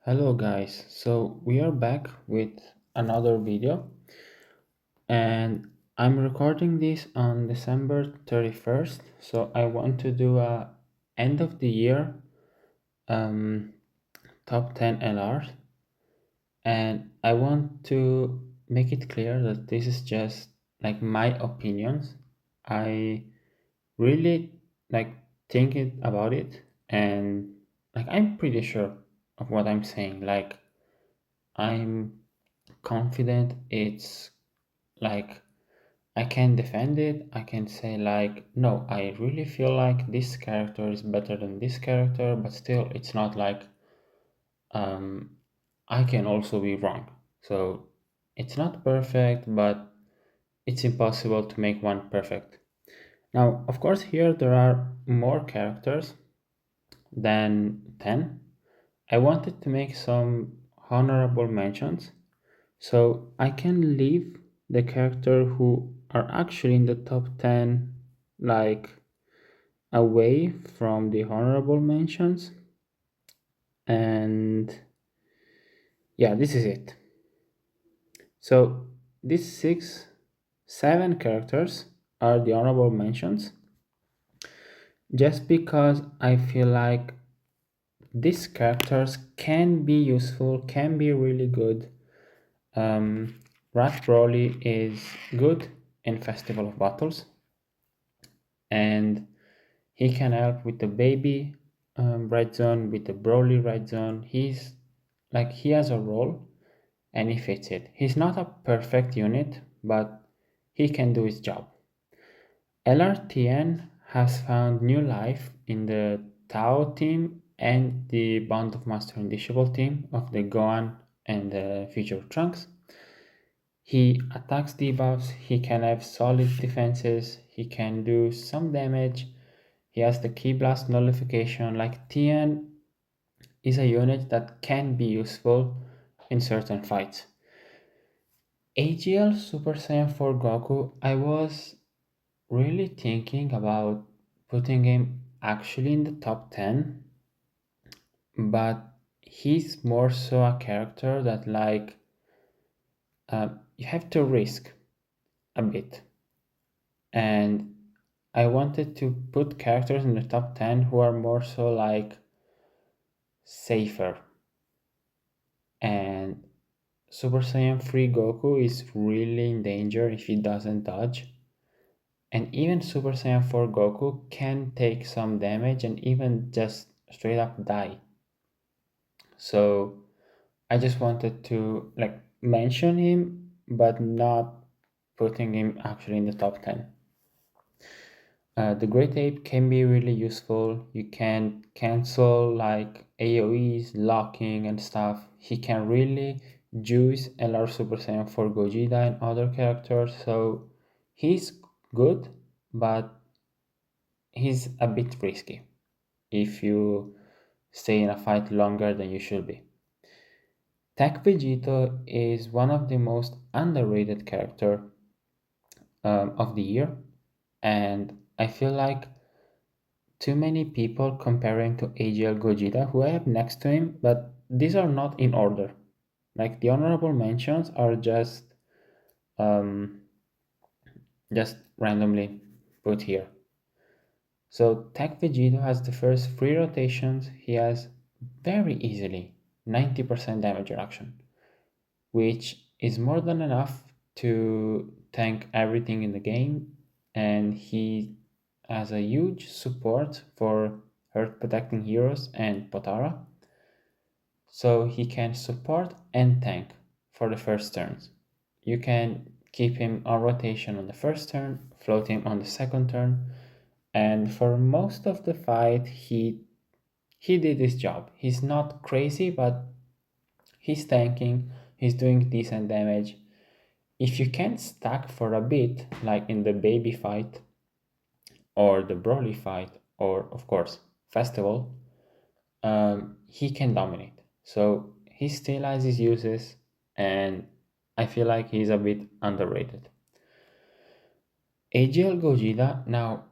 Hello guys, so we are back with another video and I'm recording this on December 31st, so I want to do a end of the year um, top 10 LRs, and I want to make it clear that this is just like my opinions. I really like thinking about it, and like I'm pretty sure of what I'm saying. Like I'm confident it's like I can defend it. I can say like no, I really feel like this character is better than this character, but still it's not like um I can also be wrong. So it's not perfect, but it's impossible to make one perfect. Now, of course, here there are more characters than 10. I wanted to make some honorable mentions. So I can leave the character who are actually in the top 10 like away from the honorable mentions. And yeah, this is it. So these seven characters are the honorable mentions just because I feel like these characters can be useful, can be really good. Rat Broly is good in Festival of Battles, and he can help with the baby red zone, with the Broly red zone. He's like he has a role and he fits it. He's not a perfect unit, but he can do his job. LRTN has found new life in the Tao team and the Bond of Master Indishable team of the Gohan and the Future Trunks. He attacks debuffs, he can have solid defenses, he can do some damage, he has the Key Blast nullification. Like Tien is a unit that can be useful in certain fights. AGL Super Saiyan 4 Goku, I was really thinking about putting him actually in the top 10, but he's more so a character that like you have to risk a bit. And I wanted to put characters in the top 10 who are more so like safer. And Super Saiyan 3 Goku is really in danger if he doesn't dodge. And even Super Saiyan 4 Goku can take some damage and even just straight up die. So I just wanted to like mention him, but not putting him actually in the top 10. The Great Ape can be really useful. You can cancel like AoEs, locking and stuff. He can really juice LR Super Saiyan for Gogeta and other characters. So he's good, but he's a bit risky if you stay in a fight longer than you should be. Tech Vegito is one of the most underrated character of the year, and I feel like too many people comparing to AGL Gogeta, who I have next to him, but these are not in order. Like the honorable mentions are um, just randomly put here. So Tech Vegito has the first three rotations. He has very easily 90% damage reduction, which is more than enough to tank everything in the game, and he has a huge support for Earth Protecting Heroes and Potara, so he can support and tank for the first turns. You can keep him on rotation on the first turn, float him on the second turn, and for most of the fight he did his job. He's not crazy, but he's tanking, he's doing decent damage. If you can stack for a bit, like in the baby fight or the Broly fight, or of course Festival, he can dominate. So he still has his uses, and I feel like he's a bit underrated. AGL Gogeta, now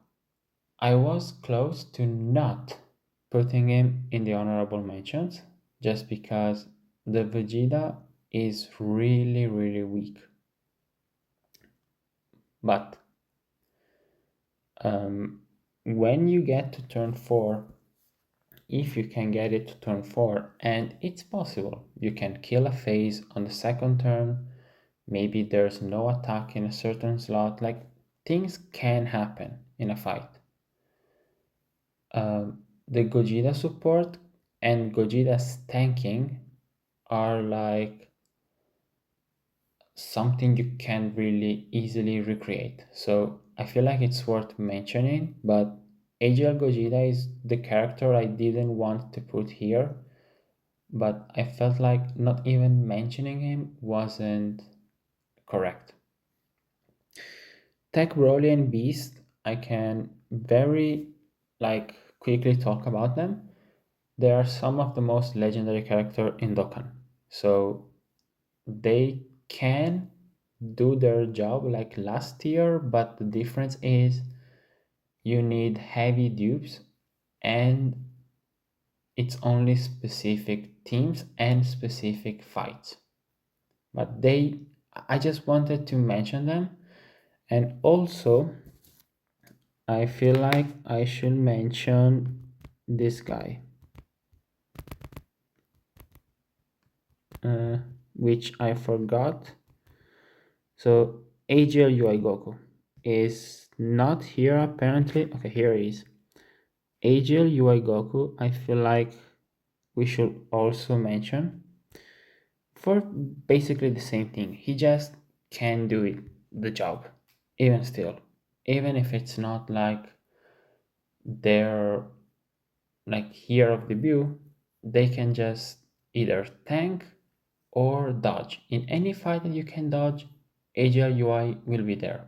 I was close to not putting him in the honorable mentions, just because the Vegeta is really, really weak. But when you get to turn 4, if you can get it to turn 4, and it's possible, you can kill a phase on the second turn, maybe there's no attack in a certain slot, like things can happen in a fight. The Gogeta support and Gogeta's tanking are like something you can really easily recreate. So I feel like it's worth mentioning, but AGL Gogeta is the character I didn't want to put here, but I felt like not even mentioning him wasn't correct. Tech Broly and Beast, I can very like quickly talk about them. They are some of the most legendary character in Dokkan. So they can do their job like last year, but the difference is you need heavy dupes and it's only specific teams and specific fights. But I just wanted to mention them. And also, I feel like I should mention this guy, uh, which I forgot. So AGL UI Goku is not here apparently. Okay, here he is. AGL UI Goku, I feel like we should also mention for basically the same thing. He just can do it, the job, even still. Even if it's not like they're like here of the view, they can just either tank or dodge. In any fight that you can dodge, AGL UI will be there.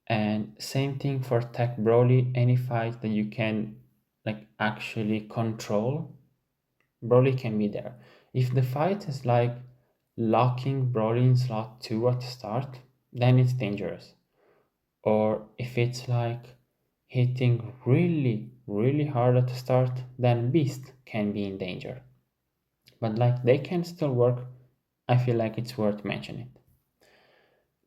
And same thing for Tech Broly, any fight that you can like actually control, Broly can be there. If the fight is like locking Broly in slot 2 at the start, then it's dangerous. Or if it's like hitting really, really hard at the start, then Beast can be in danger. But like they can still work, I feel like it's worth mentioning.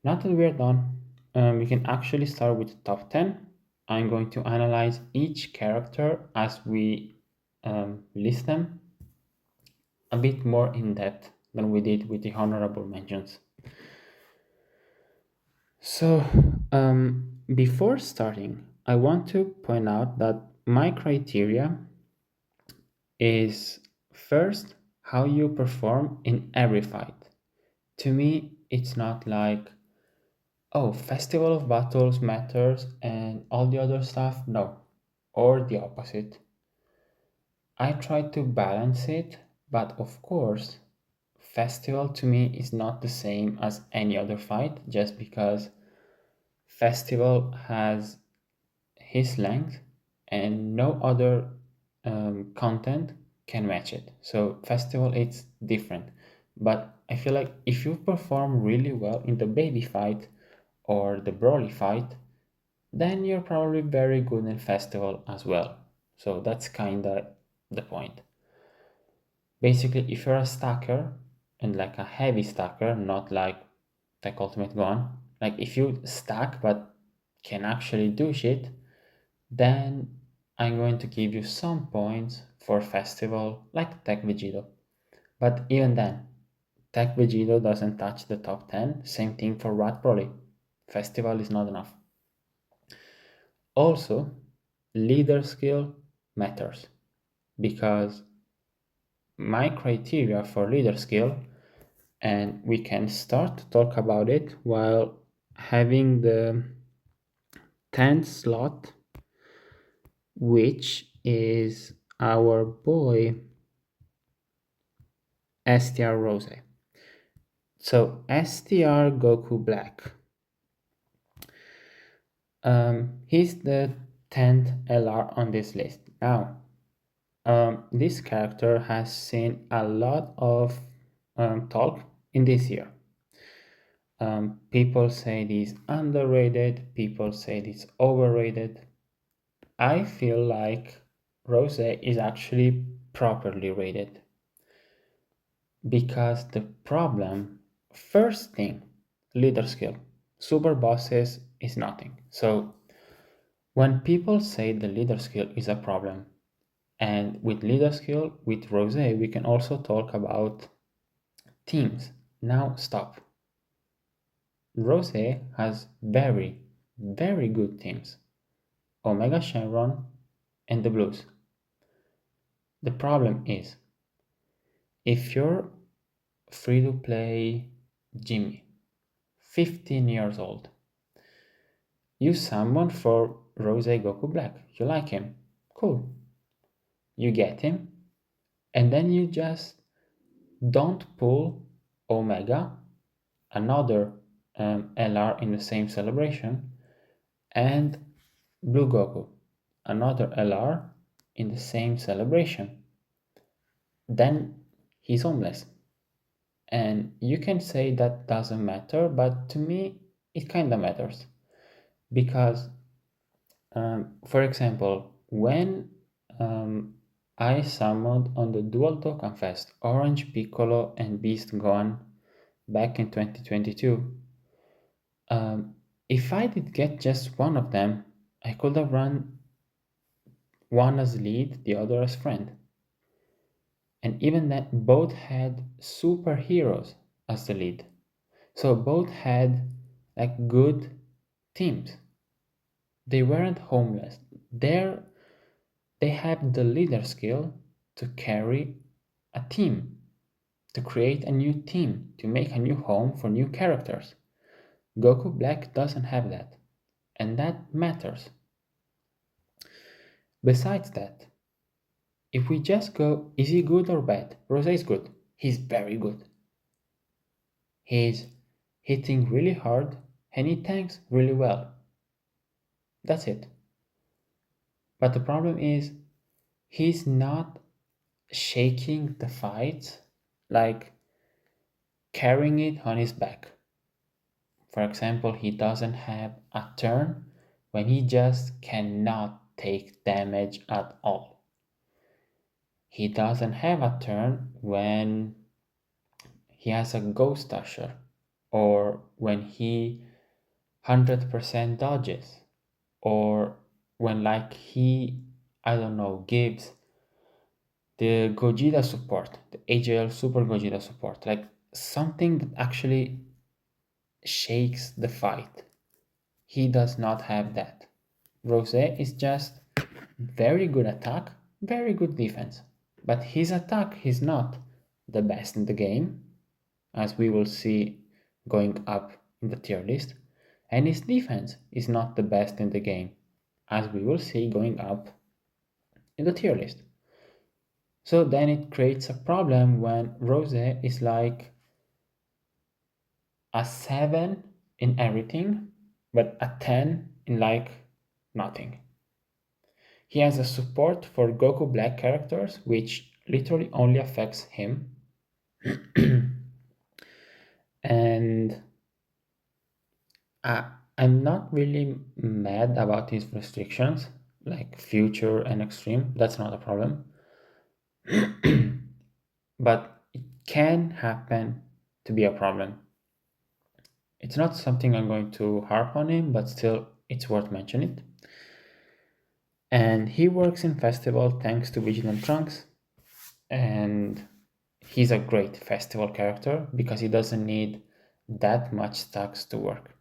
Now that we're done, we can actually start with the top 10. I'm going to analyze each character as we list them a bit more in depth than we did with the honorable mentions. So, before starting, I want to point out that my criteria is first how you perform in every fight. To me, it's not like, oh, Festival of Battles matters and all the other stuff, no, or the opposite. I try to balance it, but of course, Festival to me is not the same as any other fight just because Festival has his length and no other content can match it. So Festival it's different. But I feel like if you perform really well in the baby fight or the Broly fight, then you're probably very good in Festival as well. So that's kinda the point. Basically, if you're a stacker and like a heavy stacker, not like Ultimate Gun, like if you stack but can actually do shit, then I'm going to give you some points for Festival like Tech Vegito. But even then, Tech Vegito doesn't touch the top 10. Same thing for Rat Broly. Festival is not enough. Also, leader skill matters because my criteria for leader skill, and we can start to talk about it while having the 10th slot, which is our boy STR Rose. So STR Goku Black. He's the 10th LR on this list. Now, this character has seen a lot of talk in this year. People say he's underrated, people say he's overrated. I feel like Rose is actually properly rated. Because the problem, first thing, leader skill. Super bosses is nothing. So when people say the leader skill is a problem, and with leader skill, with Rose, we can also talk about teams. Now stop. Rose has very, very good teams. Omega Shenron and the Blues. The problem is, if you're free to play Jimmy, 15 years old, you summon for Rose Goku Black. You like him. Cool. You get him. And then you just don't pull Omega, another LR in the same celebration, and Blue Goku, another LR in the same celebration. Then he's homeless. And you can say that doesn't matter, but to me, it kind of matters. Because, for example, when I summoned on the Dual Dokkan Fest Orange Piccolo and Beast Gohan back in 2022, if I did get just one of them, I could have run one as lead, the other as friend. And even then, both had superheroes as the lead. So both had like good teams. They weren't homeless. They have the leader skill to carry a team, to create a new team, to make a new home for new characters. Goku Black doesn't have that, and that matters. Besides that, if we just go, is he good or bad? Rose is good. He's very good. He's hitting really hard and he tanks really well. That's it. But the problem is, he's not shaking the fight, like carrying it on his back. For example, he doesn't have a turn when he just cannot take damage at all. He doesn't have a turn when he has a ghost usher or when he 100% dodges or when like he, I don't know, gives the Gogeta support, the AJL Super Gogeta support, like something that actually shakes the fight. He does not have that. Rose is just very good attack, very good defense. But his attack is not the best in the game, as we will see going up in the tier list, and his defense is not the best in the game, as we will see going up in the tier list. So then it creates a problem when Rose is like a 7 in everything, but a 10 in like nothing. He has a support for Goku Black characters, which literally only affects him. And I'm not really mad about his restrictions, like future and extreme. That's not a problem. But it can happen to be a problem. It's not something I'm going to harp on him, but still, it's worth mentioning. And he works in festival thanks to Vigilant Trunks, and he's a great festival character because he doesn't need that much stacks to work.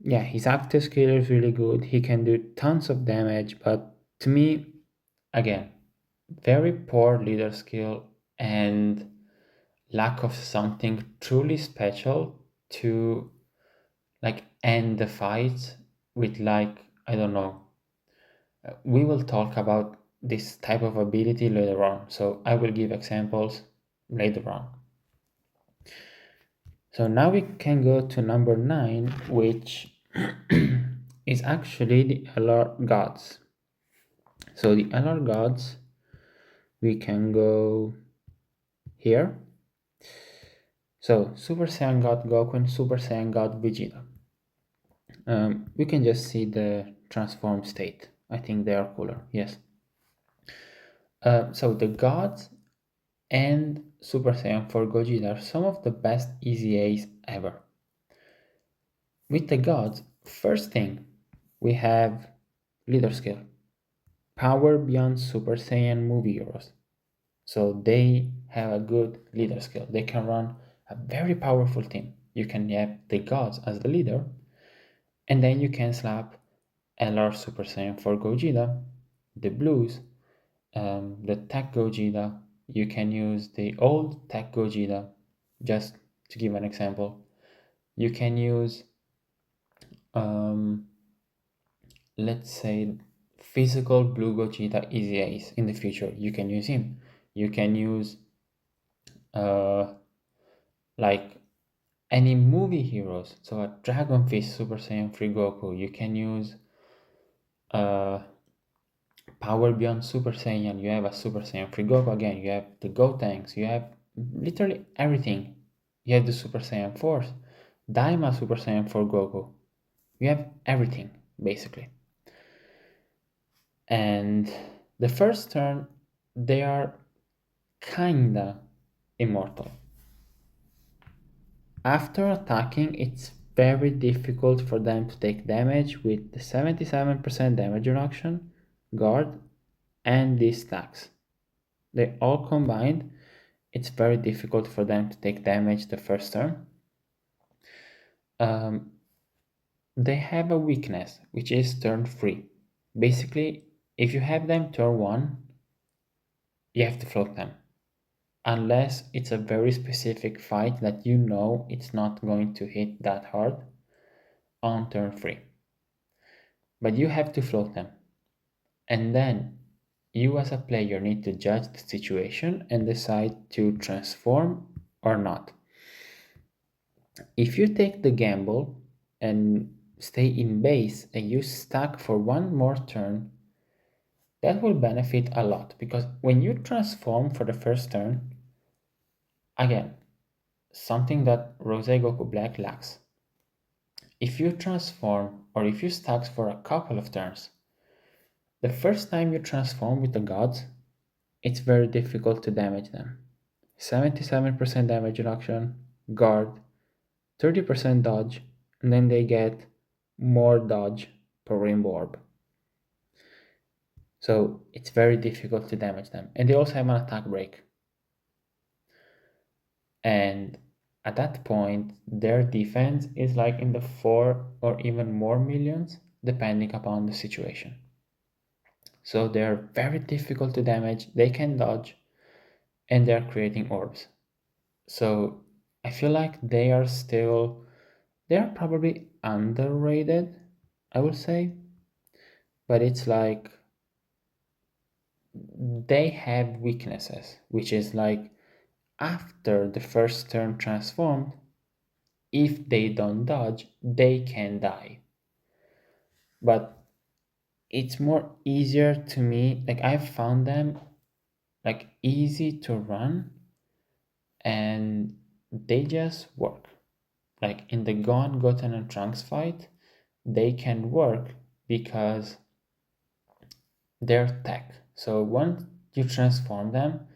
Yeah, his active skill is really good. He can do tons of damage, but to me, again, very poor leader skill and lack of something truly special to like end the fight with like, I don't know. We will talk about this type of ability later on, so I will give examples later on. So now we can go to number 9, which is actually the LR gods. So the LR gods, we can go here. So Super Saiyan God Goku and Super Saiyan God Vegeta. We can just see the transform state. I think they are cooler, yes. So the gods and Super Saiyan 4 Gogeta are some of the best EZAs ever. With the gods, first thing, we have leader skill. Power beyond Super Saiyan movie heroes. So they have a good leader skill. They can run a very powerful team. You can have the gods as the leader, and then you can slap LR Super Saiyan for Gogeta, the blues, the Tech Gogeta. You can use the old Tech Gogeta, just to give an example. You can use, um, let's say, physical blue Gogeta Easy Ace in the future. You can use him. You can use uh, like any movie heroes. So a Dragon Fist Super Saiyan 3 Goku. You can use uh, Power Beyond Super Saiyan. You have a Super Saiyan 3 Goku again. You have the Gotenks. You have literally everything. You have the Super Saiyan Force. Daima Super Saiyan 4 Goku. You have everything, basically. And the first turn, they are kinda immortal. After attacking, it's very difficult for them to take damage with the 77% damage reduction, guard, and these stacks. They all combined, it's very difficult for them to take damage the first turn. Um, they have a weakness, which is turn 3. Basically, if you have them turn 1, you have to float them. Unless it's a very specific fight that you know it's not going to hit that hard on turn 3. But you have to float them. And then you as a player need to judge the situation and decide to transform or not. If you take the gamble and stay in base and you stack for one more turn, that will benefit a lot because when you transform for the first turn, again, something that Rose Goku Black lacks. If you transform or if you stack for a couple of turns, the first time you transform with the gods, it's very difficult to damage them. 77% damage reduction, guard, 30% dodge, and then they get more dodge per rainbow orb. So it's very difficult to damage them. And they also have an attack break. And at that point, their defense is like in the 4 or even more millions, depending upon the situation. So they're very difficult to damage, they can dodge, and they're creating orbs. So I feel like they're probably underrated, I would say. But it's like they have weaknesses, which is like after the first turn transformed, if they don't dodge, they can die. But it's more easier to me, like I've found them like easy to run and they just work. Like in the Gon, Goten, and Trunks fight, they can work because they're tech. So once you transform them,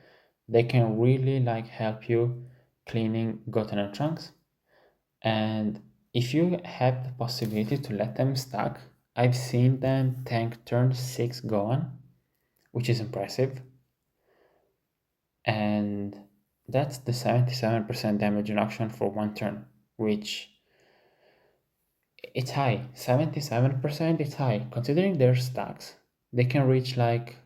they can really like help you cleaning Goten and Trunks. And if you have the possibility to let them stack, I've seen them tank turn 6 Gohan, which is impressive. And that's the 77% damage reduction for one turn, which it's high. 77%, it's high. Considering their stacks, they can reach like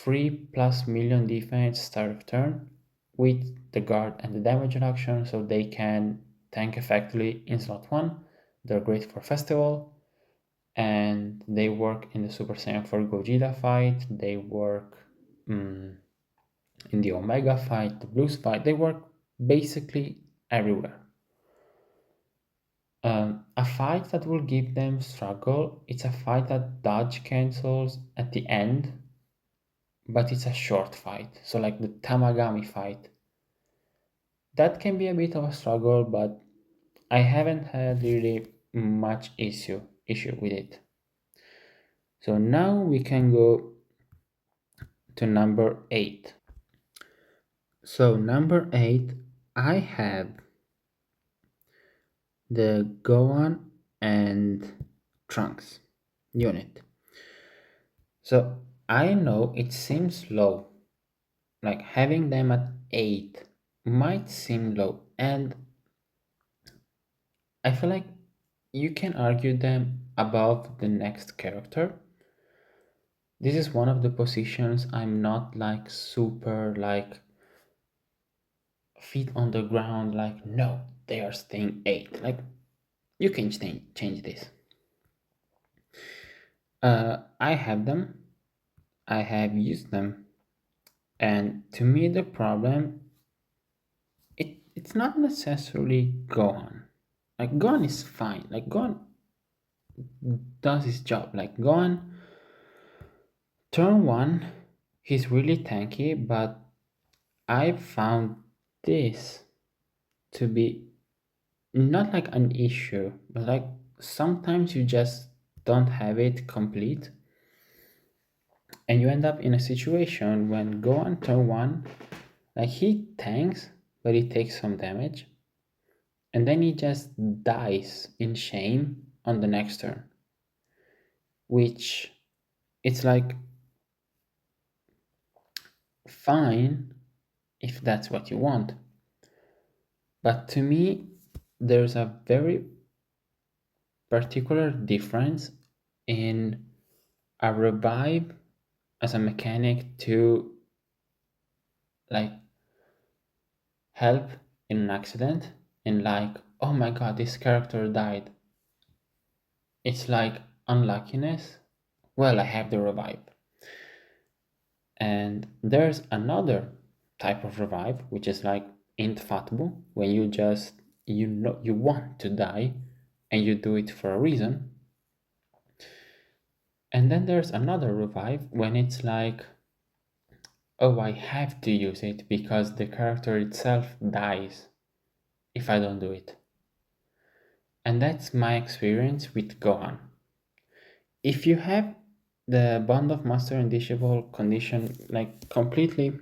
3+ million defense start of turn with the guard and the damage reduction, so they can tank effectively in slot 1. They're great for festival, and they work in the Super Saiyan 4 Gogeta fight, they work in the Omega fight, the Blues fight, they work basically everywhere. A fight that will give them struggle, it's a fight that dodge cancels at the end, but it's a short fight. So like the Tamagami fight. That can be a bit of a struggle, but I haven't had really much issue with it. So now we can go to number 8. So, number 8, I have the Gohan and Trunks unit. So, I know it seems low, like having them at 8 might seem low, and I feel like you can argue them above the next character. This is one of the positions I'm not like super like feet on the ground, like no, they are staying 8. Like you can change this. I have them, I have used them, and to me the problem it's not necessarily Gohan. Like Gohan is fine. Like Gohan does his job. Like Gohan turn one, he's really tanky, but I found this to be not like an issue, but like sometimes you just don't have it complete, and you end up in a situation when Gohan turn one, like he tanks, but he takes some damage, and then he just dies in shame on the next turn, which it's like fine if that's what you want, but to me there's a very particular difference in a revive as a mechanic to like help in an accident and like oh my god this character died, it's like unluckiness, well I have the revive. And there's another type of revive which is like indefatigable, when you just you know you want to die and you do it for a reason. And then there's another revive when it's like oh I have to use it because the character itself dies if I don't do it. And that's my experience with Gohan. If you have the Bond of Master and Disciple condition like completely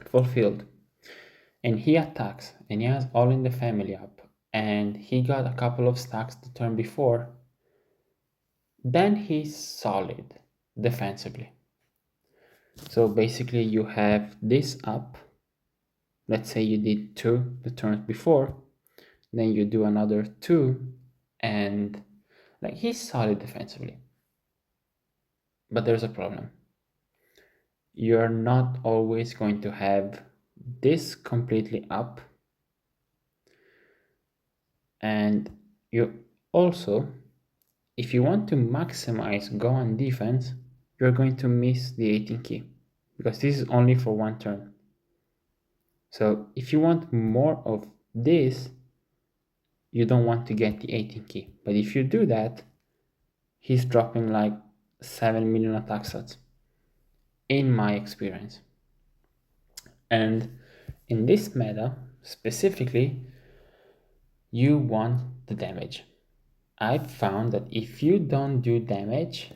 fulfilled, and he attacks and he has all in the family up, and he got a couple of stacks the turn before, then he's solid defensively. So basically you have this up, let's say you did 2 the turns before, then you do another 2, and like he's solid defensively. But there's a problem. You're not always going to have this completely up, and you also, if you want to maximize Gohan defense, you're going to miss the 18 key because this is only for one turn. So if you want more of this, you don't want to get the 18 key. But if you do that, he's dropping like 7 million attack stats, in my experience. And in this meta, specifically, you want the damage. I've found that if you don't do damage,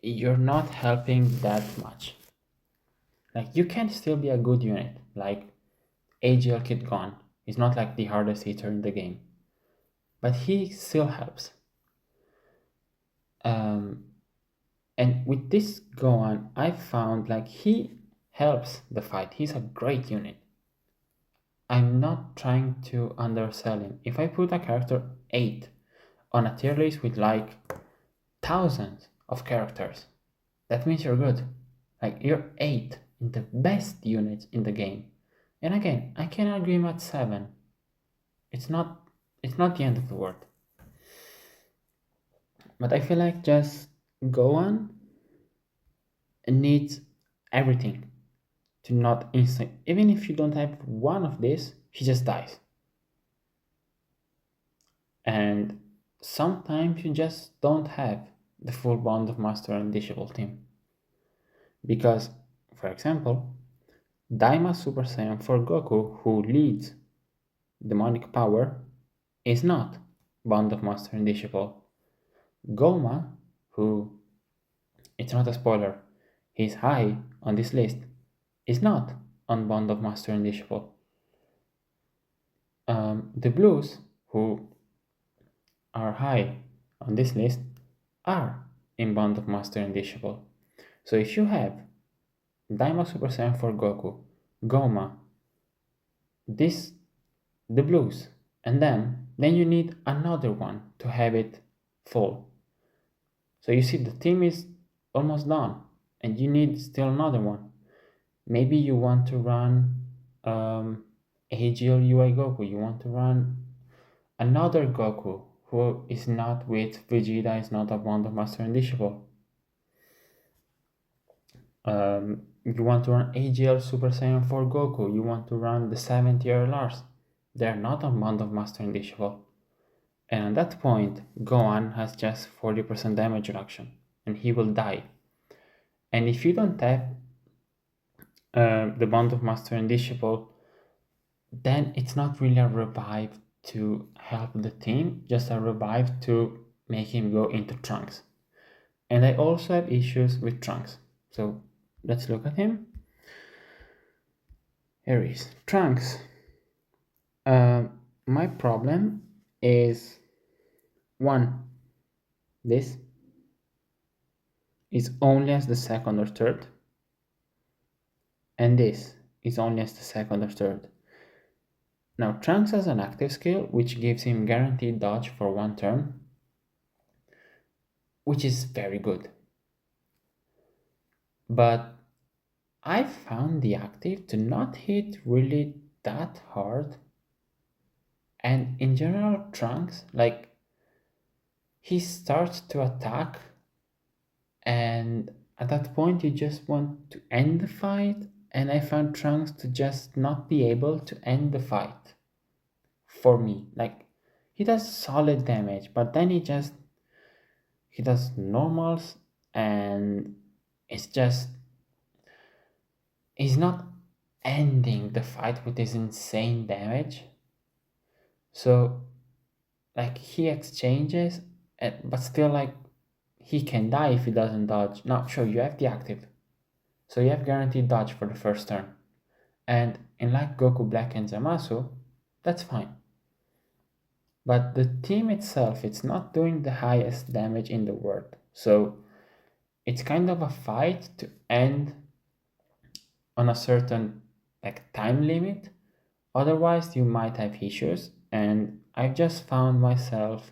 you're not helping that much. Like you can still be a good unit, like AGL Kid Gone. He's not like the hardest hitter in the game, but he still helps. And with this Gohan, I found like he helps the fight. He's a great unit. I'm not trying to undersell him. If I put a character 8 on a tier list with like thousands of characters, that means you're good. Like you're 8 in the best units in the game. And again, I can argue him at 7. It's not the end of the world. But I feel like just Gohan needs everything to not instant. Even if you don't have one of this, he just dies. And sometimes you just don't have the full Bond of Master and Disciple team. Because, for example, Daima Super Saiyan 4 Goku, who leads demonic power, is not Bond of Master and Disciple. Goma, who, it's not a spoiler, he's high on this list, is not on Bond of Master and Disciple. The blues, who are high on this list, are in Bond of Master and Disciple. So if you have Daima Super Saiyan for Goku, Goma, this, the blues, and then you need another one to have it full. So you see the team is almost done, and you need still another one. Maybe you want to run AGL UI Goku. You want to run another Goku who is not with Vegeta, is not a Bond of Master and Disciple. You want to run AGL Super Saiyan 4 Goku. You want to run the 70 Lars. They're not a Bond of Master and Disciple. And at that point, Gohan has just 40% damage reduction, and he will die. And if you don't have the Bond of Master and Disciple, then it's not really a revive to help the team, just a revive to make him go into Trunks. And I also have issues with Trunks. So let's look at him. Here is Trunks. My problem is one, this is only as the second or third, and this is only as the second or third. Now Trunks has an active skill which gives him guaranteed dodge for one turn, which is very good. But I found the active to not hit really that hard. And in general, Trunks, like, he starts to attack, and at that point, you just want to end the fight. And I found Trunks to just not be able to end the fight for me. Like, he does solid damage, but then he does normals, and it's just, he's not ending the fight with his insane damage. So, like, he exchanges, but still, like, he can die if he doesn't dodge. Now, sure, you have the active, so you have guaranteed dodge for the first turn. And in like Goku Black and Zamasu, that's fine. But the team itself, it's not doing the highest damage in the world. So it's kind of a fight to end on a certain like time limit. Otherwise, you might have issues. And I've just found myself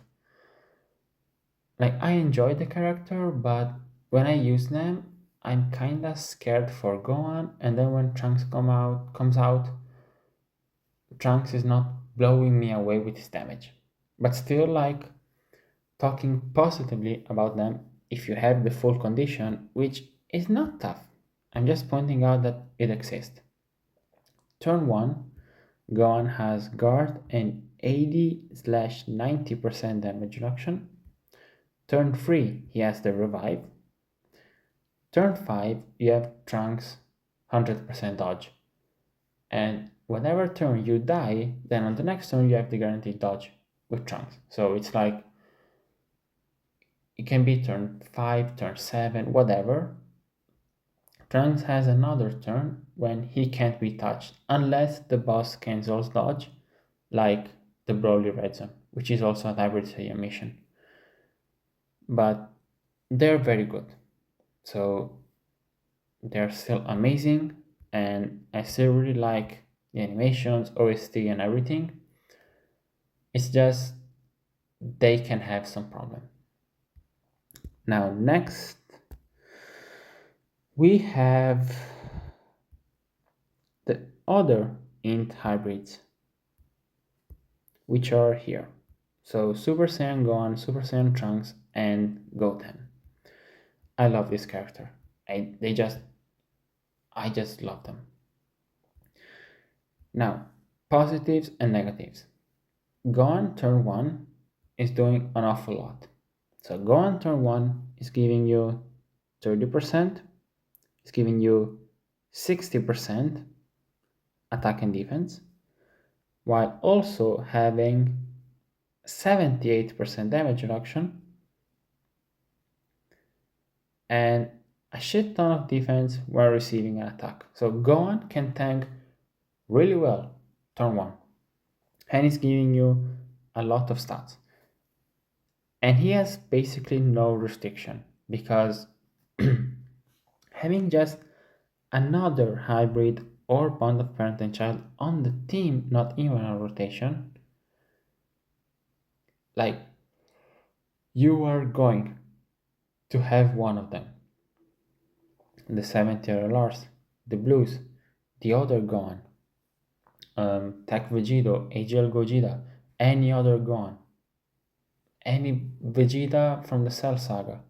like, I enjoy the character, but when I use them, I'm kinda scared for Gohan, and then when Trunks comes out, Trunks is not blowing me away with his damage. But still, like, talking positively about them if you have the full condition, which is not tough. I'm just pointing out that it exists. Turn 1, Gohan has guard and 80/90% damage reduction. Turn 3, he has the revive. Turn 5, you have Trunks 100% dodge. And whenever turn you die, then on the next turn you have the guaranteed dodge with Trunks. So it's like, it can be turn 5, turn 7, whatever. Trunks has another turn when he can't be touched, unless the boss cancels dodge, like the Broly Red Zone, which is also a hybrid Saiyan mission. But they're very good. So they're still amazing, and I still really like the animations, OST, and everything. It's just they can have some problem. Now, next, we have the other int hybrids, which are here. So Super Saiyan Gohan, Super Saiyan Trunks, and Goten. I love this character. I just love them. Now, positives and negatives. Gohan turn 1 is doing an awful lot. So Gohan turn 1 is giving you 30%, it's giving you 60% attack and defense, while also having 78% damage reduction and a shit ton of defense while receiving an attack. So Gohan can tank really well turn 1, and he's giving you a lot of stats. And he has basically no restriction because having just another hybrid or bond of parent and child on the team, not even a rotation, like you are going to have one of them. The 70 LRs, the blues, the other Gohan, Tech Vegito, AGL Gogeta, any other Gohan, any Vegeta from the Cell Saga,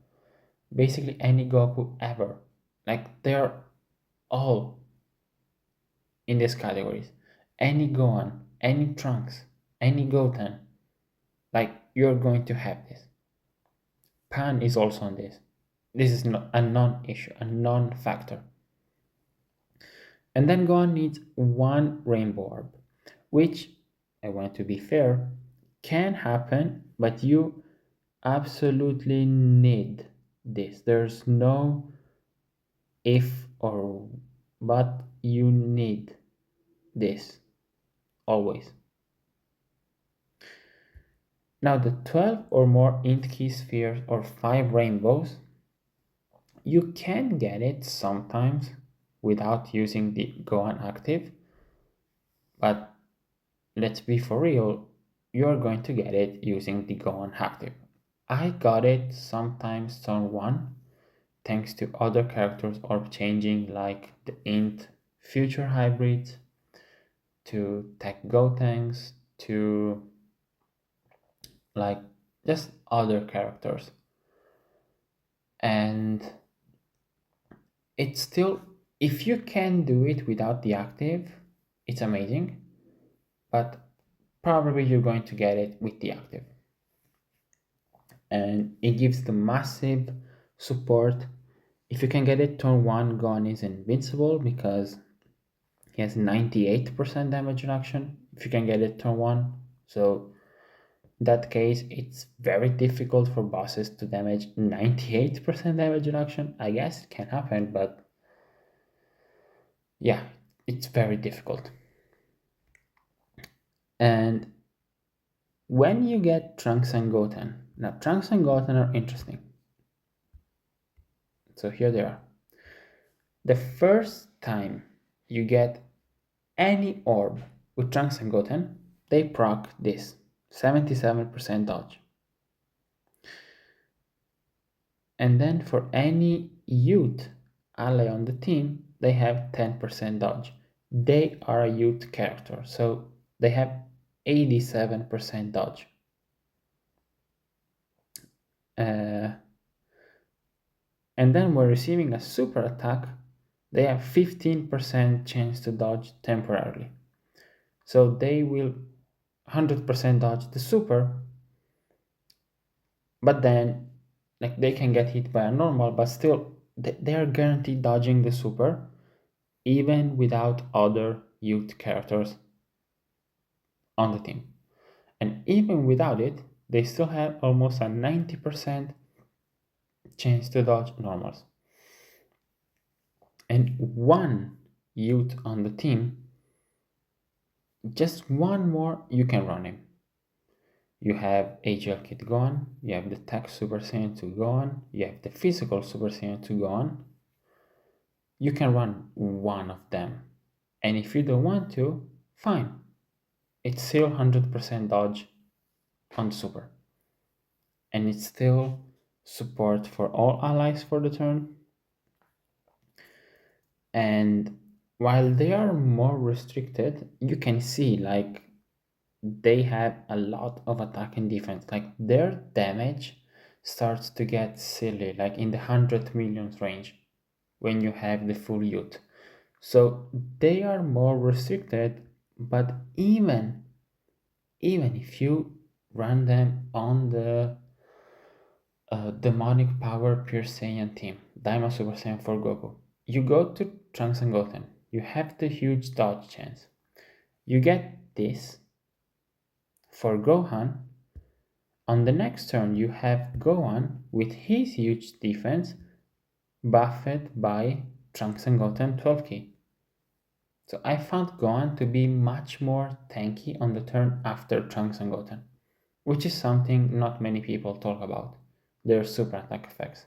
basically any Goku ever. Like they're all in these categories. Any Gohan, any Trunks, any Goten, like you're going to have this. Pan is also on this. This is not a non-issue, a non-factor. And then Gohan needs one rainbow orb, which, I want to be fair, can happen, but you absolutely need this. There's no if or but, you need this always. Now the 12 or more int key spheres or 5 rainbows, you can get it sometimes without using the Gohan active, but let's be for real, you're going to get it using the Gohan active. I got it sometimes turn 1 thanks to other characters orb changing like the int future hybrids, to tech Gotenks, to like just other characters. And it's still, if you can do it without the active, it's amazing, but probably you're going to get it with the active. And it gives the massive support. If you can get it turn 1, Gon is invincible because he has 98% damage reduction if you can get it turn 1. So in that case, it's very difficult for bosses to damage 98% damage reduction. I guess it can happen, but yeah, it's very difficult. And when you get Trunks and Goten, now Trunks and Goten are interesting. So here they are. The first time you get any orb with Trunks and Goten, they proc this 77% dodge. And then for any youth ally on the team, they have 10% dodge. They are a youth character, so they have 87% dodge. And then when receiving a super attack, they have 15% chance to dodge temporarily. So they will 100% dodge the super, but then like they can get hit by a normal, but still they are guaranteed dodging the super even without other youth characters on the team. And even without it, they still have almost a 90% chance to dodge normals. And one youth on the team, just one more, you can run him. You have AGL Kit Gohan, you have the Tech Super Saiyan 2 Gohan, you have the Physical Super Saiyan 2 Gohan. You can run one of them. And if you don't want to, fine. It's still 100% dodge on super. And it's still support for all allies for the turn. And while they are more restricted, you can see like they have a lot of attack and defense. Like their damage starts to get silly, like in the 100 millions range when you have the full youth. So they are more restricted, but even if you run them on the demonic power pure Saiyan team, Daima Super Saiyan 4 Goku, you go to Trunks and Goten, you have the huge dodge chance. You get this for Gohan. On the next turn, you have Gohan with his huge defense buffed by Trunks and Goten 12 key. So I found Gohan to be much more tanky on the turn after Trunks and Goten, which is something not many people talk about, their super attack effects.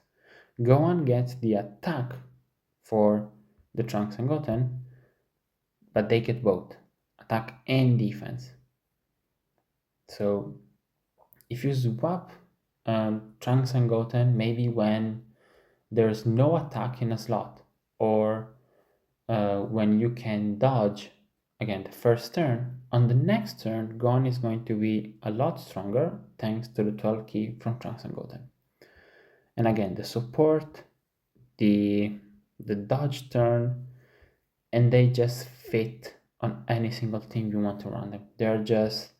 Gohan gets the attack for the Trunks and Goten, but they get both attack and defense. So if you swap Trunks and Goten, maybe when there's no attack in a slot, or when you can dodge again the first turn, on the next turn, Gon is going to be a lot stronger thanks to the 12 key from Trunks and Goten. And again, the support, the dodge turn, and they just fit on any single team you want to run them. They're just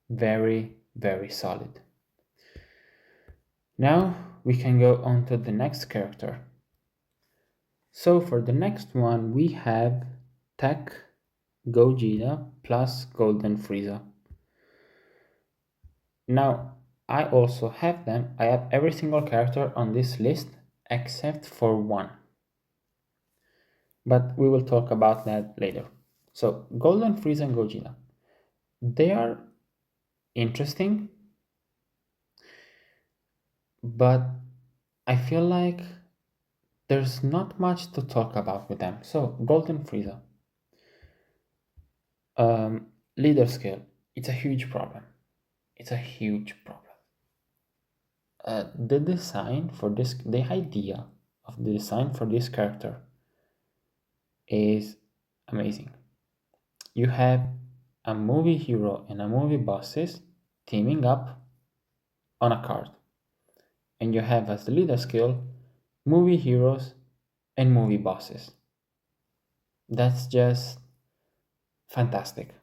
very, very solid. Now we can go on to the next character. So for the next one, we have Tech Gogeta plus Golden Frieza. Now, I also have them. I have every single character on this list except for one. But we will talk about that later. So, Golden Frieza and Gogeta. They are interesting, but I feel like there's not much to talk about with them. So, Golden Frieza. Leader skill. It's a huge problem. It's a huge problem. The design for this, the idea of the design for this character is amazing. You have a movie hero and a movie bosses teaming up on a card, and you have as the leader skill movie heroes and movie bosses. That's just fantastic.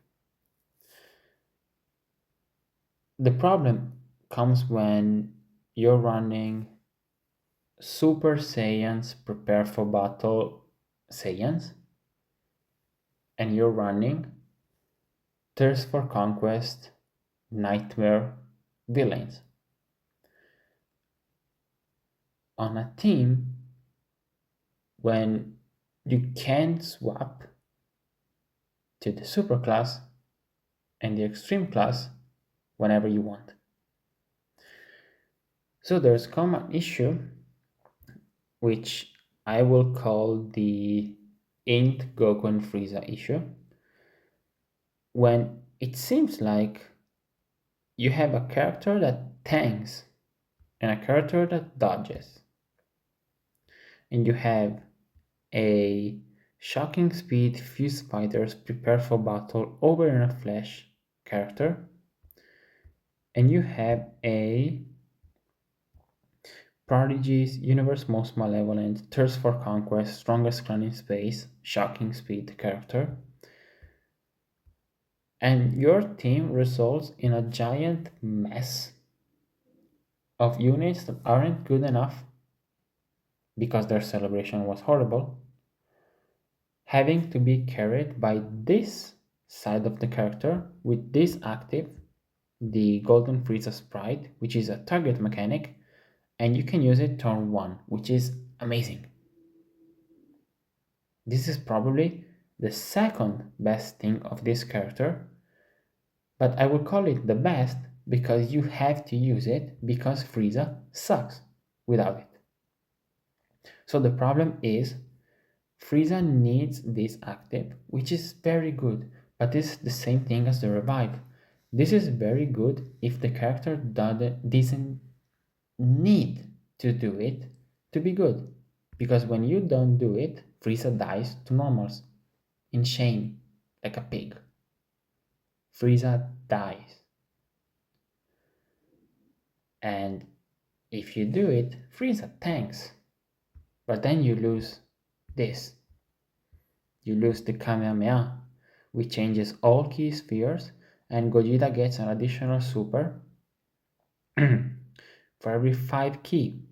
The problem comes when you're running Super Saiyans prepare for battle Saiyans, and you're running Thirst for Conquest Nightmare villains. On a team when you can swap to the super class and the extreme class whenever you want. So there's common issue which I will call the Ain't Goku and Frieza issue, when it seems like you have a character that tanks and a character that dodges, and you have a shocking speed fuse fighters prepare for battle over in a flash character, and you have a Prodigy's universe most malevolent thirst for conquest strongest clan in space shocking speed character, and your team results in a giant mess of units that aren't good enough because their celebration was horrible, having to be carried by this side of the character with this active, the Golden Frieza Sprite, which is a target mechanic, and you can use it turn 1, which is amazing. This is probably the second best thing of this character, but I will call it the best because you have to use it because Frieza sucks without it. So the problem is Frieza needs this active, which is very good, but this is the same thing as the revive. This is very good if the character doesn't need to do it to be good, because when you don't do it, Frieza dies to normals in shame like a pig. Frieza dies. And if you do it, Frieza tanks. But then you lose this. You lose the Kamehameha, which changes all key spheres, and Gogeta gets an additional super for every 5 key.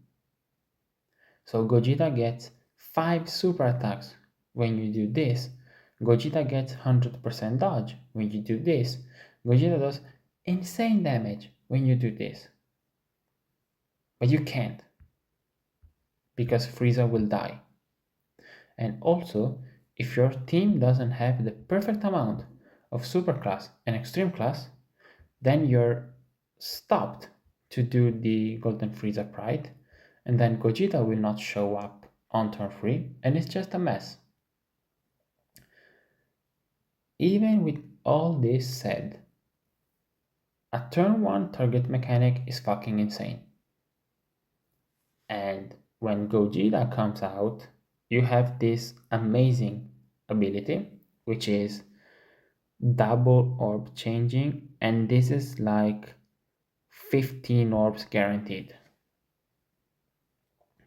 So Gogeta gets 5 super attacks when you do this. Gogeta gets 100% dodge when you do this. Gogeta does insane damage when you do this. But you can't. because Frieza will die. And also, if your team doesn't have the perfect amount of super class and extreme class, then you're stopped to do the Golden Frieza Pride, and then Gogeta will not show up on turn 3, and it's just a mess. Even with all this said, a turn 1 target mechanic is fucking insane. And when Gogeta comes out, you have this amazing ability, which is double orb changing, and this is like 15 orbs guaranteed.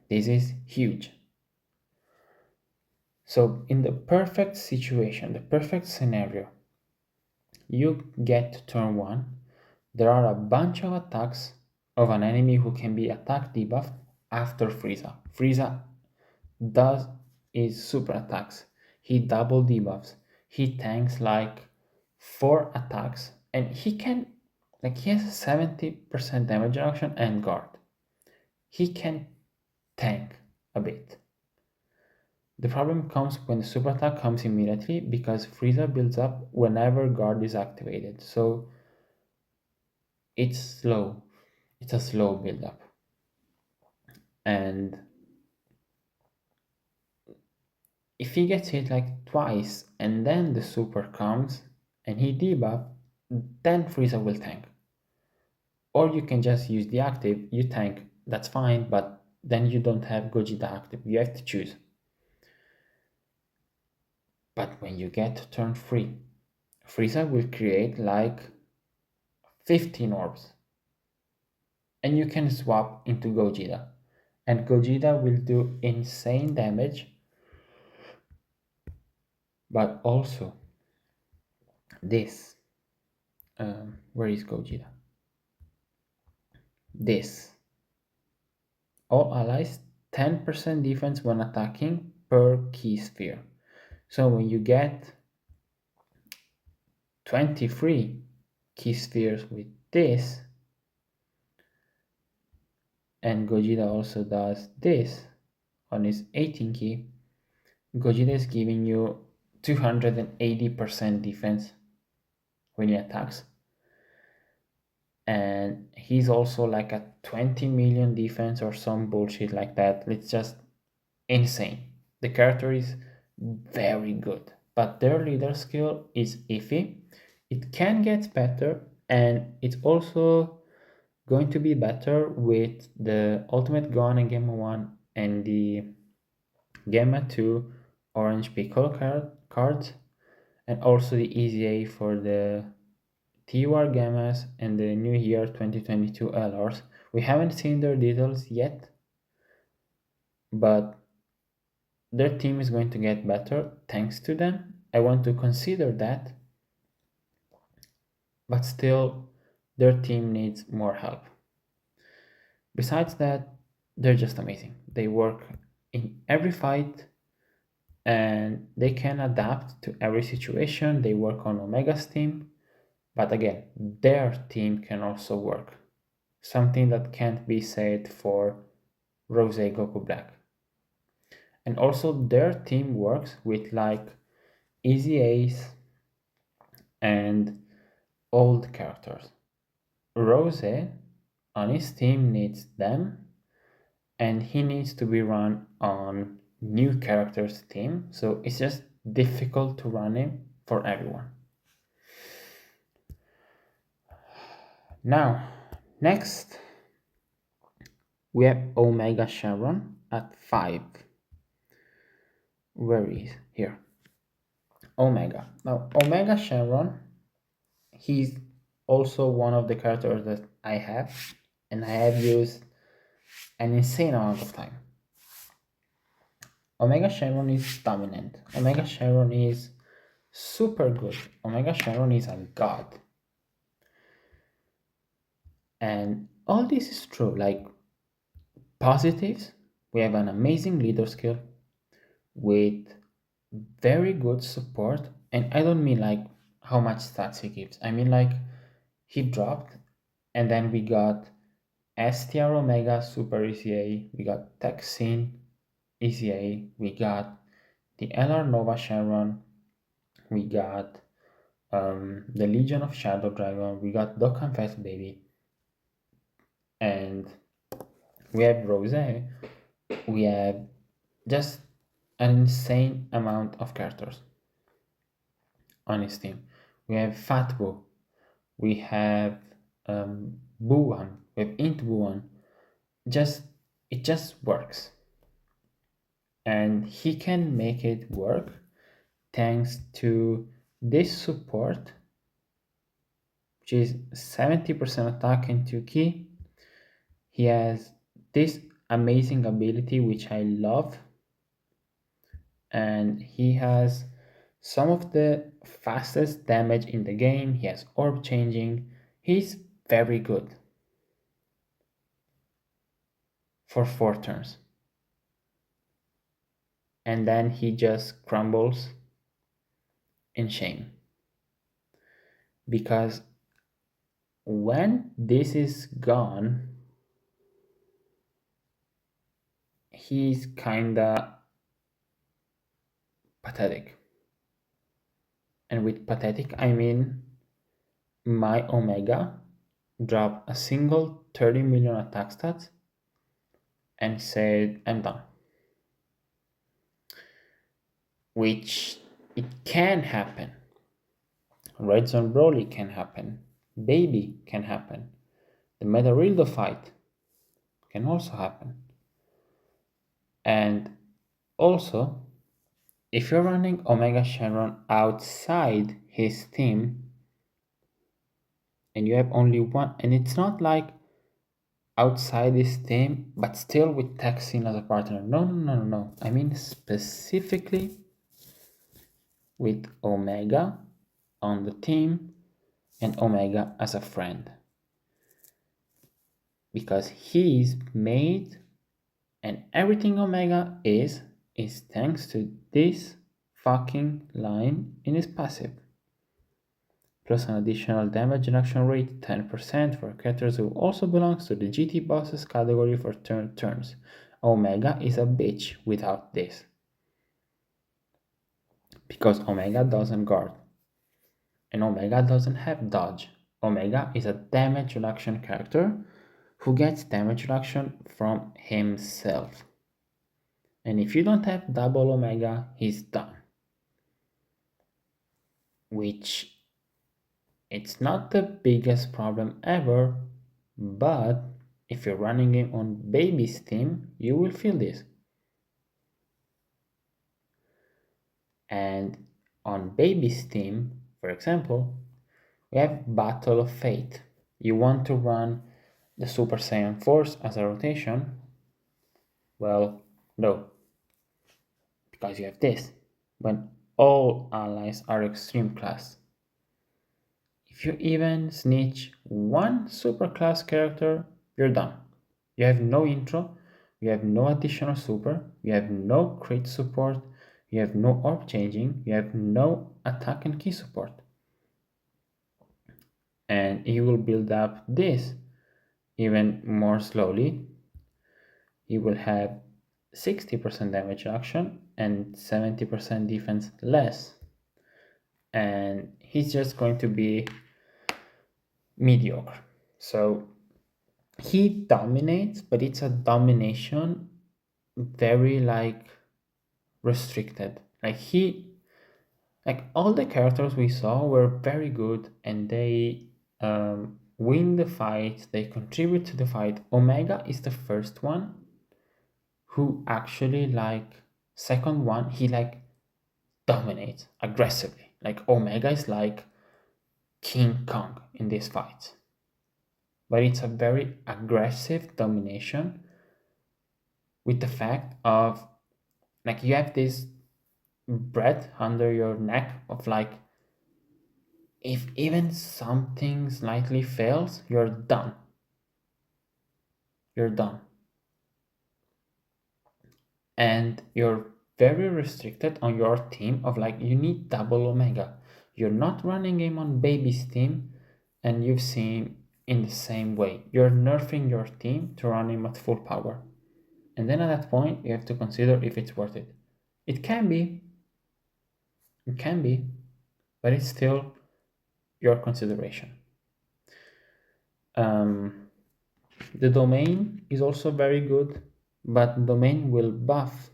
This is huge. So in the perfect situation, the perfect scenario, you get to turn 1, there are a bunch of attacks of an enemy who can be attack debuffed after Frieza. Frieza does is super attacks. He double debuffs. He tanks like 4 attacks, and he can, like, he has a 70% damage reduction and guard. He can tank a bit. The problem comes when the super attack comes immediately because Frieza builds up whenever guard is activated. So it's slow. It's a slow build up. And if he gets hit like twice and then the super comes and he debuff, then Frieza will tank. Or you can just use the active, you tank, that's fine, but then you don't have Gogeta active. You have to choose. But when you get to turn 3, Frieza will create like 15 orbs. And you can swap into Gogeta. And Gogeta will do insane damage. But also, this. Where is Gogeta? This. All allies 10% defense when attacking per key sphere. So when you get 23 key spheres with this, and Gogeta also does this on his 18 key, Gogeta is giving you 280% defense when he attacks. And he's also like a 20 million defense or some bullshit like that. It's just insane. The character is very good, but their leader skill is iffy. It can get better, and it's also going to be better with the Ultimate Gohan and Gamma 1 and the Gamma 2 Orange Piccolo cards, and also the EZA for the TUR Gammas and the New Year 2022 LRs. We haven't seen their details yet, but their team is going to get better thanks to them. I want to consider that, but still, their team needs more help. Besides that, they're just amazing. They work in every fight and they can adapt to every situation. They work on Omega's team, but again, their team can also work. Something that can't be said for Rose Goku Black. And also their team works with like Easy Ace and old characters. Rose on his team needs them, and he needs to be run on new characters team, so it's just difficult to run him for everyone. Now, next we have Omega Sharon at 5. Where is here? Omega. Now, Omega Sharon, he's also one of the characters that I have, and I have used an insane amount of time. Omega Sharon is dominant. Omega Sharon is super good. Omega Sharon is a god. And all this is true. Like, positives, we have an amazing leader skill with very good support. And I don't mean like how much stats he gives. I mean like he dropped, and then we got STR Omega Super ECA, we got Texin, EZA, we got the LR Nova Shenron, we got the Legion of Shadow Dragon, we got Dokkan Fast Baby, and we have Rose, we have just an insane amount of characters on his team. We have Fat Boo, we have Buwan, we have Int Buwan. Just it just works, and he can make it work thanks to this support, which is 70% attack and 2 key. He has this amazing ability which I love, and he has some of the fastest damage in the game. He has orb changing. He's very good for 4 turns. And then he just crumbles in shame. Because when this is gone, he's kinda pathetic. And with pathetic, I mean my Omega dropped a single 30 million attack stats and said, I'm done. Which it can happen. Red Zone Broly can happen. Baby can happen. The Metarildo fight can also happen. And also, if you're running Omega Shenron outside his team, and you have only one, and it's not like outside his team, but still with Texin as a partner. No. I mean specifically with Omega on the team and Omega as a friend. Because he's made, and everything Omega is thanks to this fucking line in his passive. Plus an additional damage reduction rate 10% for characters who also belongs to the GT bosses category for turns. Omega is a bitch without this. Because Omega doesn't guard. And Omega doesn't have dodge. Omega is a damage reduction character who gets damage reduction from himself. And if you don't have double Omega, he's done. Which it's not the biggest problem ever, but if you're running him on Baby's team, you will feel this. And on Baby's team, for example, we have Battle of Fate. You want to run the Super Saiyan Force as a rotation? Well, no. Because you have this. When all allies are extreme class. If you even snitch one super class character, you're done. You have no intro, you have no additional super, you have no crit support, you have no orb changing, you have no attack and key support. And you will build up this even more slowly. You will have 60% damage reduction and 70% defense less. And he's just going to be mediocre. So he dominates, but it's a domination very restricted. Like all the characters we saw were very good, and they win the fight, they contribute to the fight. Omega is the first one who actually second one, he dominates aggressively. Like Omega is like King Kong in this fight. But it's a very aggressive domination with the fact of you have this breath under your neck of if even something slightly fails, you're done. You're done. And you're very restricted on your team of you need double Omega. You're not running him on Baby's team, and you've seen in the same way. You're nerfing your team to run him at full power. And then at that point, you have to consider if it's worth it. It can be, it can be, but it's still your consideration. Um, the domain is also very good, but domain will buff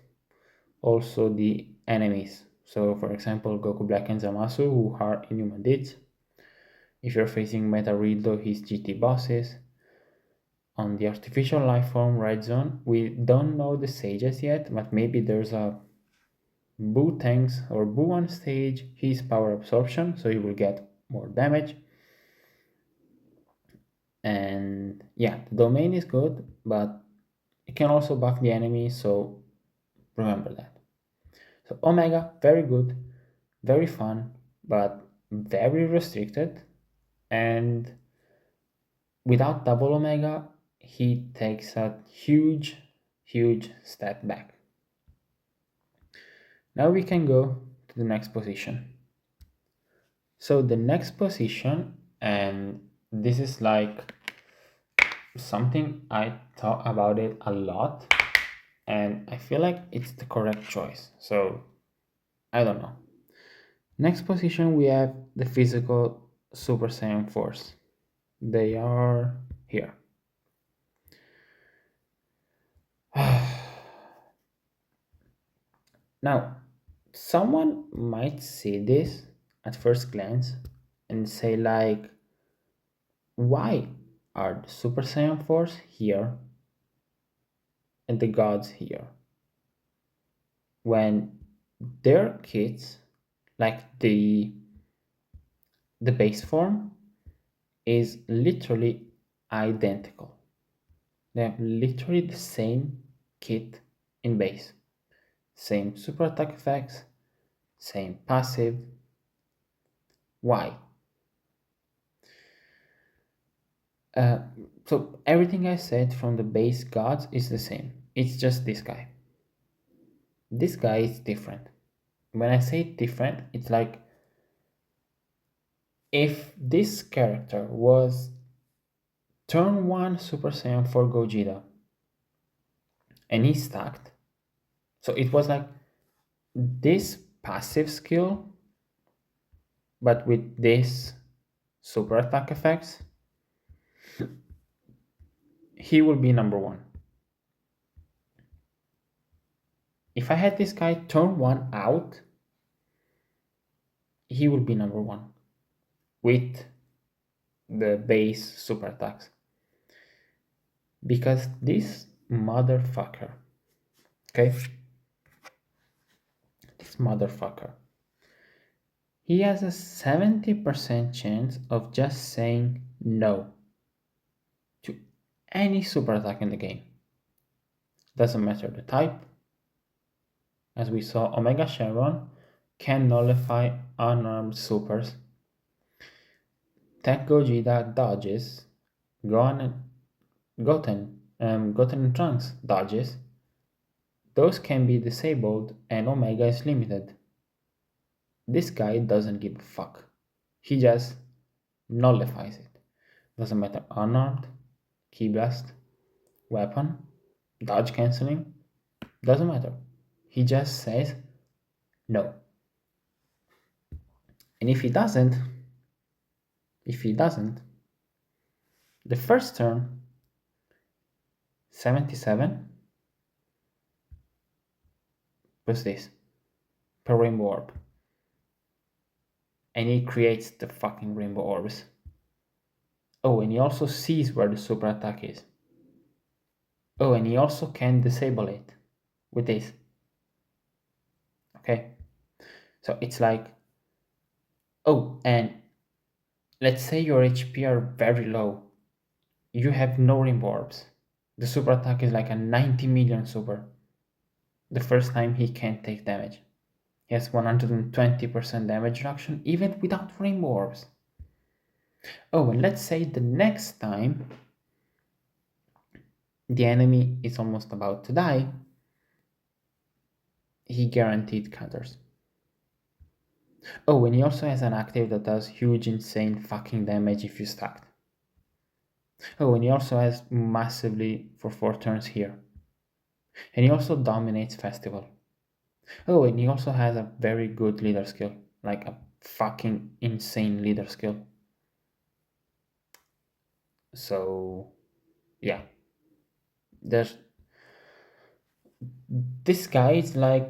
also the enemies. So, for example, Goku Black and Zamasu, who are inhuman deeds. If you're facing Meta Ridlo, his GT bosses. On the artificial life form red zone, we don't know the stages yet, but maybe there's a Boo tanks or Boo on stage, his power absorption, so he will get more damage. And yeah, the domain is good, but it can also buff the enemy, so remember that. So Omega, very good, very fun, but very restricted. And without double Omega, he takes a huge, huge step back. Now we can go to the next position. So the next position, and this is like something I thought about it a lot, and I feel like it's the correct choice. So I don't know. Next position, we have the physical Super Saiyan Force. They are here. Now, someone might see this at first glance and say, like, why are the Super Saiyan Force here and the gods here? When their kits, like the base form, is literally identical. They have literally the same kit in base. Same super attack effects, same passive. Why? Uh, so everything I said from the base gods is the same. It's just this guy. This guy is different. When I say different, it's like if this character was turn 1 Super Saiyan 4 Gogeta and he stacked, so it was like this passive skill but with this super attack effects, he will be number 1. If I had this guy turn 1 out, he will be number 1 with the base super attacks. Because this motherfucker, okay? This motherfucker, he has a 70% chance of just saying no to any super attack in the game. Doesn't matter the type. As we saw, Omega Shenron can nullify unarmed supers. Tech Gogeta dodges. Goten and Trunks dodges. Those can be disabled and Omega is limited. This guy doesn't give a fuck. He just nullifies it. Doesn't matter unarmed, key blast, weapon, dodge cancelling, doesn't matter. He just says no. And if he doesn't, the first turn, 77, plus this, per rainbow orb. And he creates the fucking rainbow orbs. Oh, and he also sees where the super attack is. Oh, and he also can disable it with this. Okay? So it's like, oh, and let's say your HP are very low. You have no rainbow orbs. The super attack is like a 90 million super. The first time he can't take damage. He has 120% damage reduction even without rainbow orbs. Oh, and let's say the next time the enemy is almost about to die, he guaranteed counters. Oh, and he also has an active that does huge, insane fucking damage if you stacked. Oh, and he also has massively for 4 turns here. And he also dominates festival. Oh, and he also has a very good leader skill, like a fucking insane leader skill. So yeah, there's this guy is like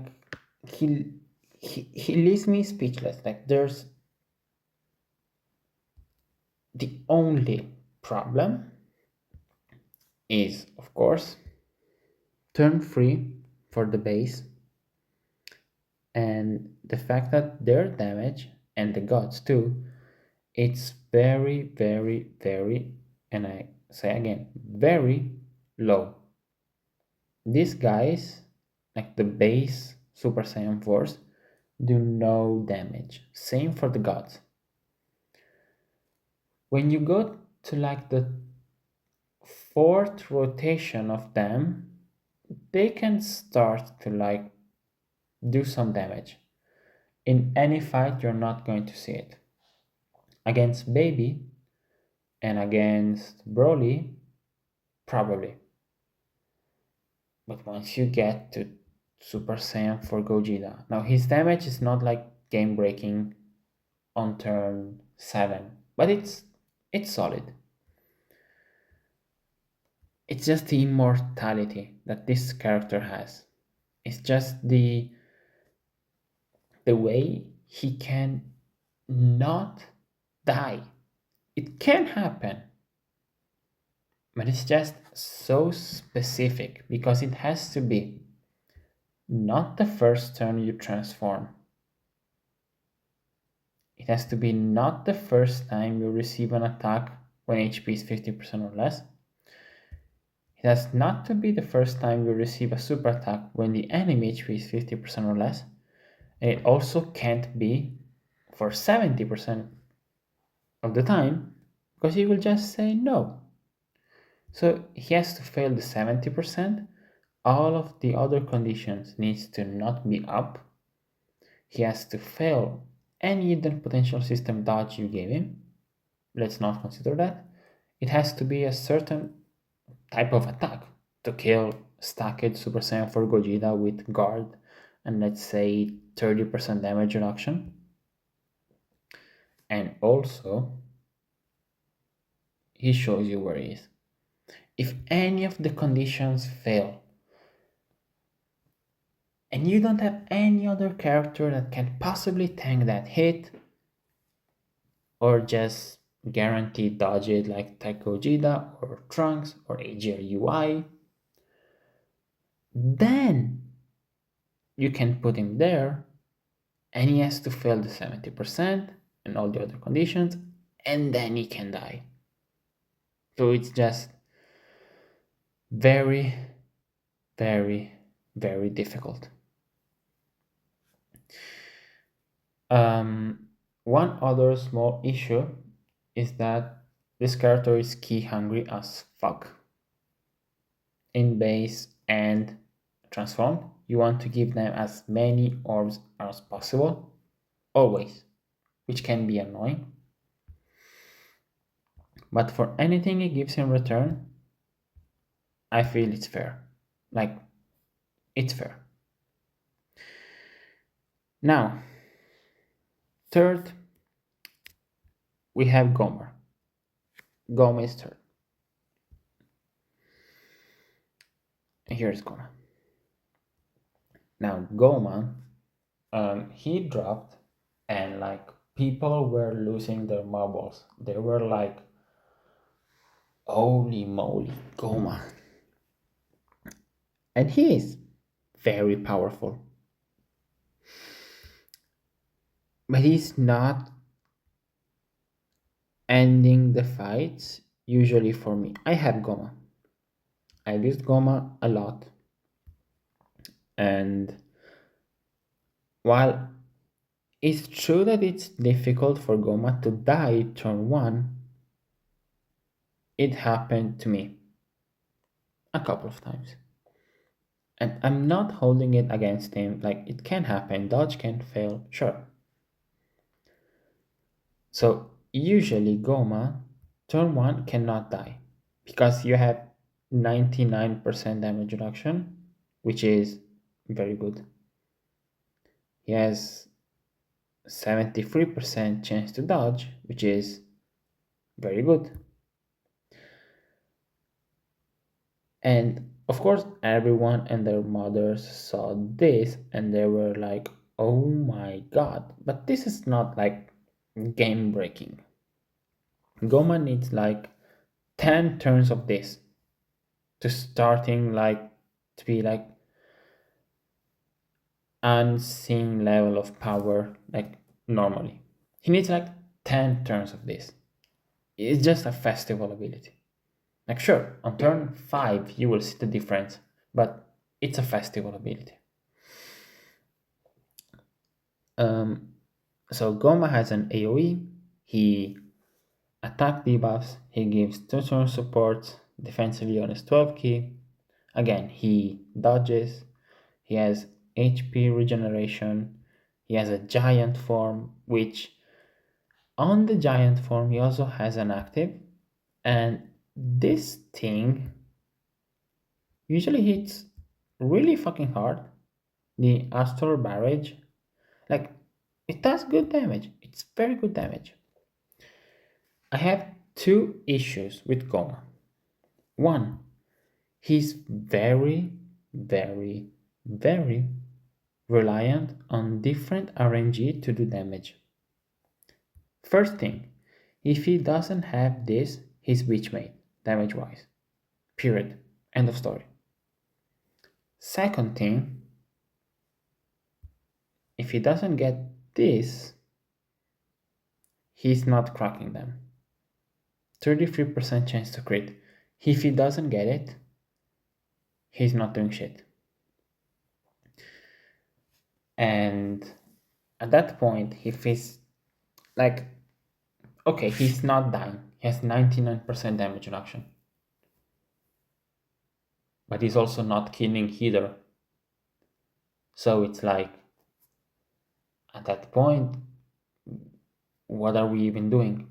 he he leaves me speechless. Like there's the only problem is of course turn free for the base and the fact that their damage and the gods too, it's very, and I say again, very low. These guys, like the base Super Saiyan Force, do no damage. Same for the gods. When you go to like the fourth rotation of them, they can start to like do some damage. In any fight, you're not going to see it. Against Baby and against Broly, probably. But once you get to Super Saiyan for Gogeta, now his damage is not like game breaking on turn 7, but it's solid. It's just the immortality that this character has. It's just the way he can not die. It can happen, but it's just so specific because it has to be not the first turn you transform. It has to be not the first time you receive an attack when HP is 50% or less. It has not to be the first time you receive a super attack when the enemy HP is 50% or less. And it also can't be for 70% of the time because he will just say no. So he has to fail the 70%. All of the other conditions needs to not be up. He has to fail any hidden potential system dodge you gave him. Let's not consider that. It has to be a certain type of attack to kill stacked Super Saiyan 4 Gogeta with guard and let's say 30% damage reduction. And also, he shows you where he is. If any of the conditions fail, and you don't have any other character that can possibly tank that hit, or just guarantee dodge it like Taiko Gogeta or Trunks or AGR UI, then you can put him there and he has to fail the 70% and all the other conditions, and then he can die. So it's just very, very difficult. One other small issue is that this character is key hungry as fuck. In base and transformed, you want to give them as many orbs as possible, always, which can be annoying. But for anything he gives in return, I feel it's fair. Like, it's fair. Now, third, we have Gomer. Gomer is third. And here's Gomer. Now, Gomer, he dropped, and like people were losing their marbles. They were like, holy moly, Gomer. And he is very powerful. But he's not ending the fights usually for me. I have Goma. I've used Goma a lot. And while it's true that it's difficult for Goma to die turn 1, it happened to me a couple of times. And I'm not holding it against him, like it can happen, dodge can fail, sure. So usually Goma turn 1 cannot die because you have 99% damage reduction which is very good. He has 73% chance to dodge, which is very good. And of course, everyone and their mothers saw this and they were like, oh my god, but this is not like game breaking. Goma needs like 10 turns of this to starting like to be like unseen level of power like normally. He needs like 10 turns of this. It's just a festival ability. Like sure, on turn 5 you will see the difference, but it's a festival ability. So Goma has an AoE, he attack debuffs, he gives 2 turn support defensively on his 12 key. Again, he dodges, he has HP regeneration, he has a giant form, which on the giant form he also has an active, and this thing usually hits really fucking hard. The Astral Barrage, like, it does good damage. It's very good damage. I have two issues with Goma. One, he's very, very, very reliant on different RNG to do damage. First thing, if he doesn't have this, he's Witchmate, damage wise. Period. End of story. Second thing, if he doesn't get this, he's not cracking them. 33% chance to crit. If he doesn't get it, he's not doing shit. And at that point, if he's like, okay, he's not dying. He has 99% damage reduction. But he's also not killing either. So it's like, at that point, what are we even doing?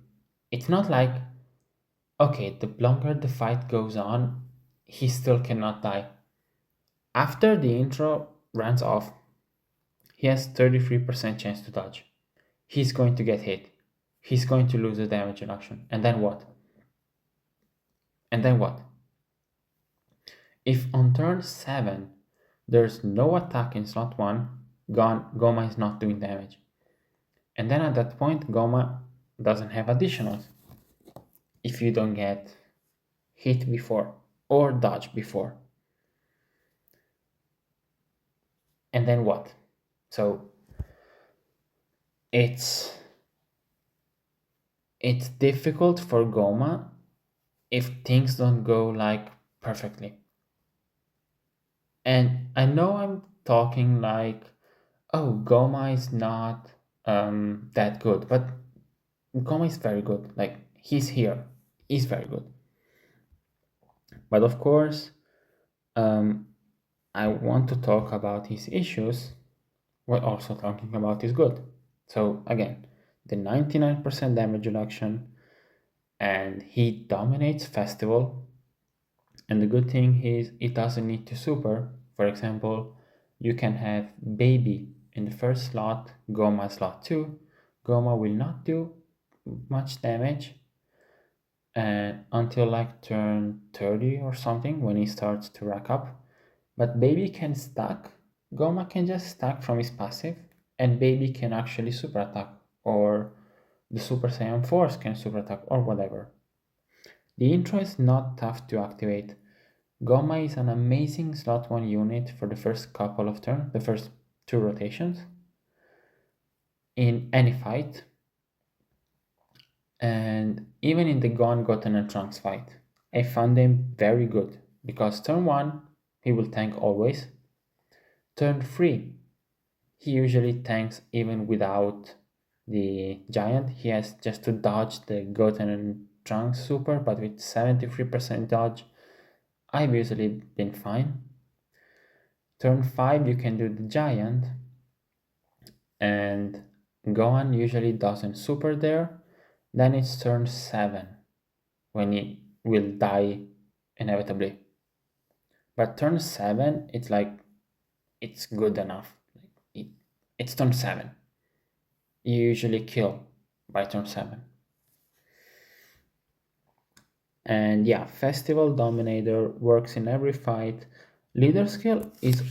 It's not like, okay, the longer the fight goes on, he still cannot die. After the intro runs off, he has 33% chance to dodge. He's going to get hit. He's going to lose the damage reduction. And then what? And then what? If on turn 7 there's no attack in slot 1, Goma is not doing damage. And then at that point, Goma doesn't have additionals. If you don't get hit before or dodge before. And then what? So it's difficult for Goma if things don't go like perfectly. And I know I'm talking like, oh, Goma is not that good, but Goma is very good. Like, he's here. He's very good. But of course, I want to talk about his issues while also talking about his good. So again, the 99% damage reduction, and he dominates Festival. And the good thing is it doesn't need to super. For example, you can have Baby in the first slot, Goma slot 2. Goma will not do much damage until like turn 30 or something when he starts to rack up. But Baby can stack. Goma can just stack from his passive, and Baby can actually super attack, or the Super Saiyan Force can super attack, or whatever. The intro is not tough to activate. Goma is an amazing slot 1 unit for the first couple of turns, the first 2 rotations, in any fight, and even in the Gon, Goten, and Trunks fight. I found him very good, because turn 1, he will tank always. Turn 3, he usually tanks even without the giant. He has just to dodge the Goten and Trunks super, but with 73% dodge, I've usually been fine. Turn 5, you can do the giant, and Gohan usually doesn't super there. Then it's turn 7 when he will die inevitably. But turn 7, it's like it's good enough. It, it's turn 7. You usually kill by turn 7. And yeah, Festival Dominator works in every fight. Leader skill is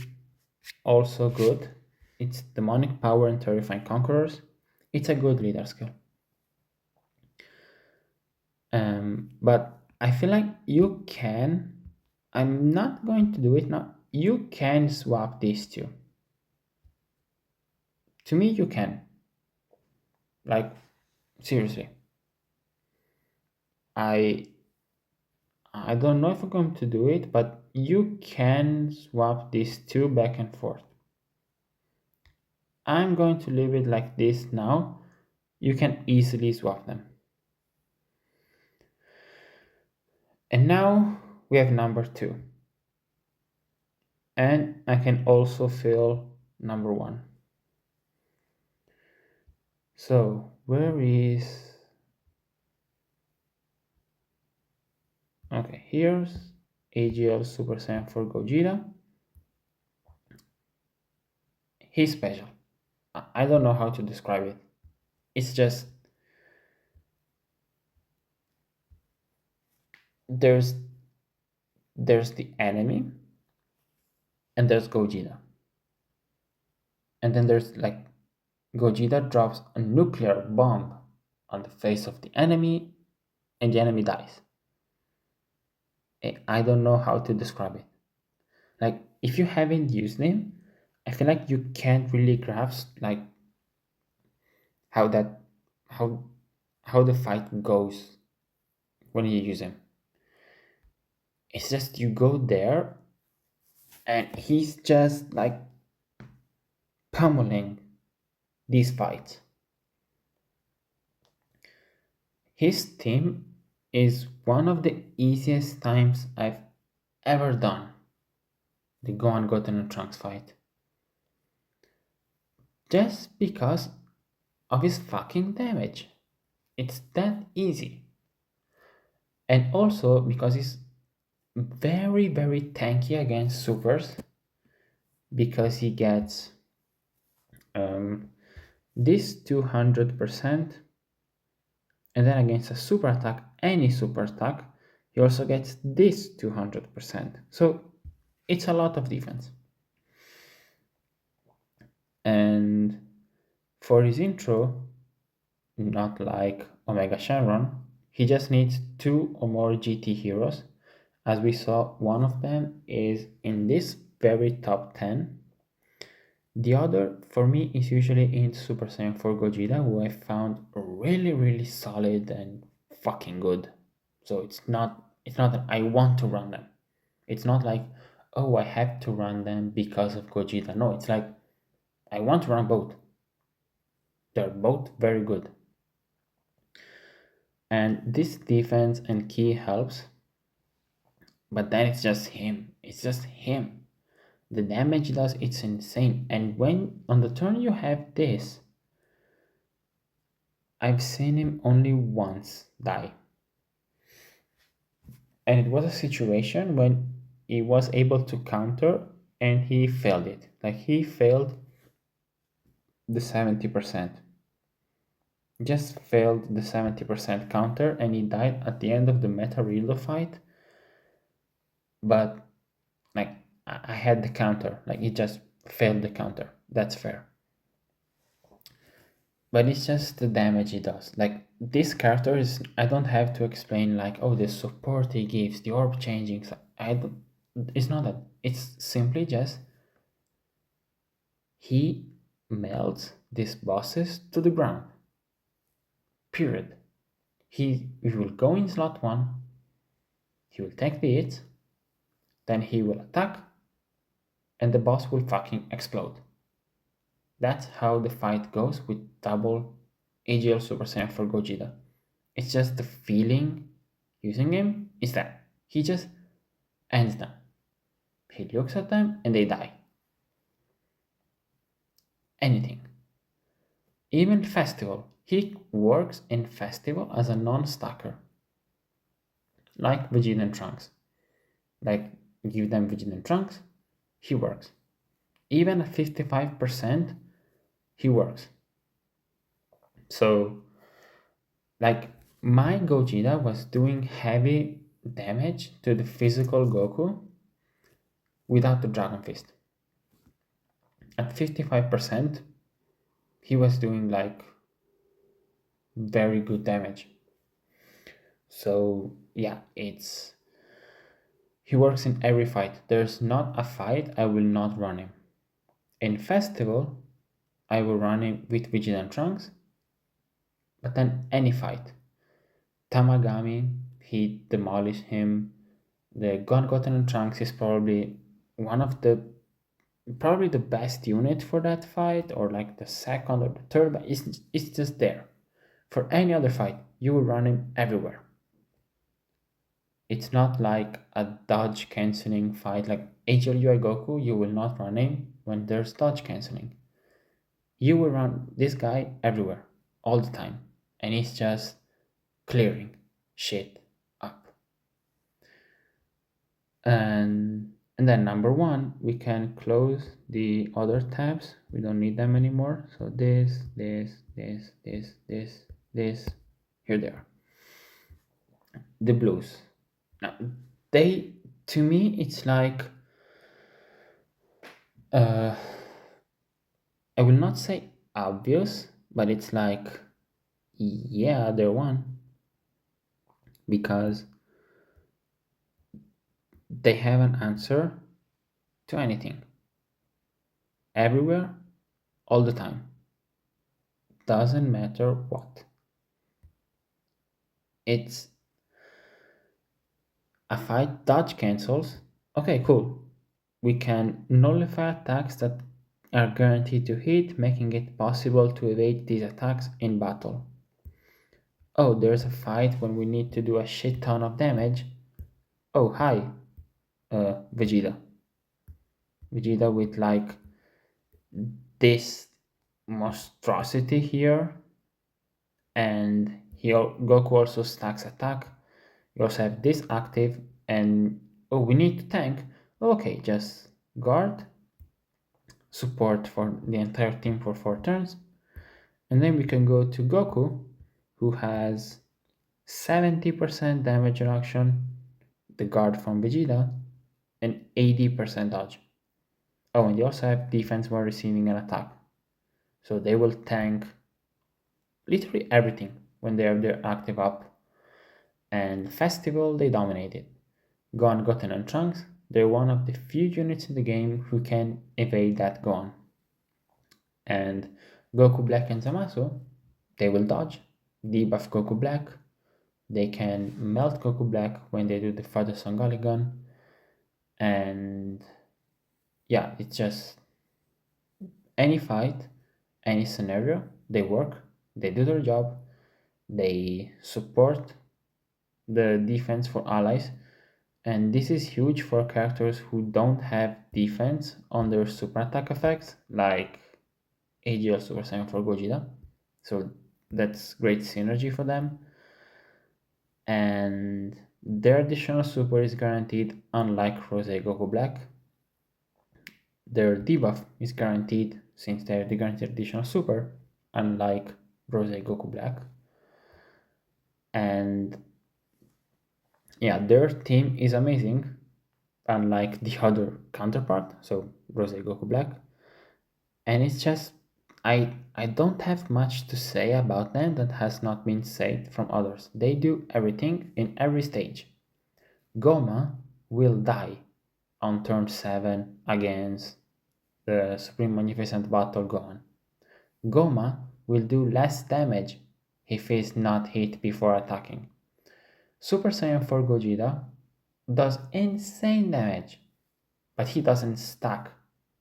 also good. It's Demonic Power and Terrifying Conquerors. It's a good leader skill. But I feel like you can. I'm not going to do it now. You can swap these two. To me, you can. Like, seriously. I I don't know if I'm going to do it, but you can swap these two back and forth. I'm going to leave it like this now. You can easily swap them. And now we have number 2. And I can also fill number 1. So where is... Okay, here's AGL Super Saiyan 4 Gogeta. He's special. I don't know how to describe it. It's just there's the enemy and there's Gogeta. And then there's like Gogeta drops a nuclear bomb on the face of the enemy and the enemy dies. I don't know how to describe it. Like if you haven't used him, I feel like you can't really grasp like how that how how the fight goes when you use him. It's just you go there and he's just like pummeling these fights. His team is one of the easiest times I've ever done the Gohan, Goten, and Trunks fight. Just because of his fucking damage. It's that easy. And also because he's very, very tanky against supers. Because he gets this 200%. And then against a super attack, any super attack, he also gets this 200%. So it's a lot of defense. And for his intro, not like Omega Shenron, he just needs 2 or more GT heroes. As we saw, one of them is in this very top 10. The other, for me, is usually in Super Saiyan 4 Gogeta, who I found really, really solid and fucking good. So it's not that I want to run them. It's not like, oh, I have to run them because of Gogeta. No, it's like, I want to run both. They're both very good. And this defense and key helps. But then it's just him. It's just him. The damage he does, it's insane. And when on the turn you have this, I've seen him only once die. And it was a situation when he was able to counter and he failed it. Like he failed the 70%. Just failed the 70% counter and he died at the end of the Meta Reload fight. But like I had the counter. Like he just failed the counter. That's fair. But it's just the damage he does. Like this character is, I don't have to explain like, oh, the support he gives, the orb changing. I don't. It's not that. It's simply just he melts these bosses to the ground. Period. He will go in slot 1. He will take the hit. Then he will attack, and the boss will fucking explode. That's how the fight goes with double AGL Super Saiyan for Gogeta. It's just the feeling using him is that he just ends them. He looks at them and they die. Anything. Even Festival. He works in Festival as a non-stacker. Like Vegeta and Trunks. Like give them Vegeta and Trunks, he works. even at 55%, he works. So, like, my Gogeta was doing heavy damage to the physical Goku without the Dragon Fist. At 55%, he was doing like very good damage. So, yeah, he works in every fight. There's not a fight I will not run him. In Festival, I will run him with Vegeta and Trunks, but then any fight. Tamagami, he demolished him. The God Goten and Trunks is probably one of the probably the best unit for that fight, or like the second or the third, but it's just there. For any other fight, you will run him everywhere. It's not like a dodge canceling fight like HLUI Goku, you will not run him when there's dodge canceling. You will run this guy everywhere, all the time, and it's just clearing shit up. And then number one, we can close the other tabs. We don't need them anymore. So this, here they are. The blues. Now, they, to me, it's like, I will not say obvious, but it's like, yeah, they're one. Because they have an answer to anything. Everywhere, all the time. Doesn't matter what. It's a fight dodge cancels. Okay, cool. We can nullify attacks that are guaranteed to hit, making it possible to evade these attacks in battle. Oh, there's a fight when we need to do a shit ton of damage. Oh, hi, Vegeta. Vegeta with like this monstrosity here, and Goku also stacks attack. You also have this active, and oh, we need to tank. Okay, just guard, support for the entire team for 4 turns, and then we can go to Goku, who has 70% damage reduction, the guard from Vegeta, and 80% dodge. Oh, and they also have defense while receiving an attack. So they will tank literally everything when they have their active up. And Festival, they dominate it. Gon, Goten, and Trunks, they're one of the few units in the game who can evade that Gon. And Goku Black and Zamasu, they will dodge, debuff Goku Black. They can melt Goku Black when they do the Father Sangali gun. And yeah, it's just any fight, any scenario, they work, they do their job, they support the defense for allies. And this is huge for characters who don't have defense on their super attack effects, like AGL Super Saiyan for Gogeta. So that's great synergy for them. And their additional super is guaranteed, unlike Rose Goku Black. Their debuff is guaranteed since they're the guaranteed additional super, unlike Rose Goku Black. And yeah, their team is amazing, unlike the other counterpart, so Rose Goku Black. And it's just I don't have much to say about them that has not been said from others. They do everything in every stage. Goma will die on turn 7 against the Supreme Magnificent Battle Gohan. Goma will do less damage if he's not hit before attacking. Super Saiyan 4 Gogeta does insane damage, but he doesn't stack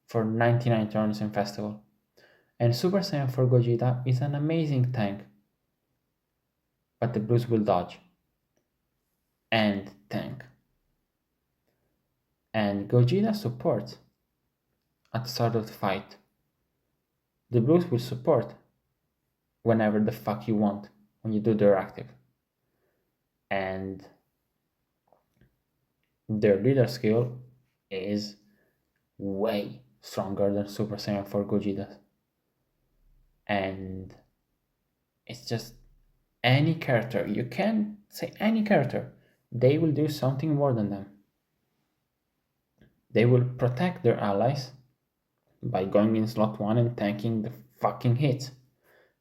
for 99 turns in Festival. And Super Saiyan 4 Gogeta is an amazing tank, but the Blues will dodge and tank. And Gogeta supports at the start of the fight. The Blues will support whenever the fuck you want when you do their active. And their leader skill is way stronger than Super Saiyan 4 Gogeta. And it's just any character, you can say any character, they will do something more than them. They will protect their allies by going in slot 1 and tanking the fucking hits.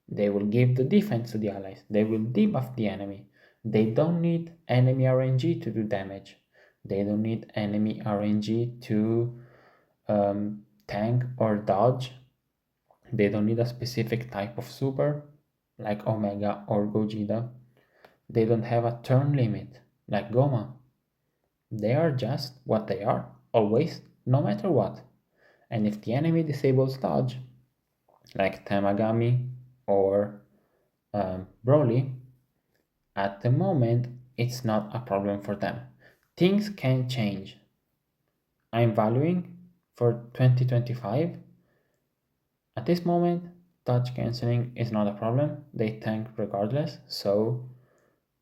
They will give the defense to the allies. They will debuff the enemy. They don't need enemy RNG to do damage. They don't need enemy RNG to tank or dodge. They don't need a specific type of super like Omega or Gogeta. They don't have a turn limit like Goma. They are just what they are, always, no matter what. And if the enemy disables dodge, like Tamagami or Broly, at the moment it's not a problem for them. Things can change. I'm valuing for 2025. At this moment, dodge cancelling is not a problem. They tank regardless. So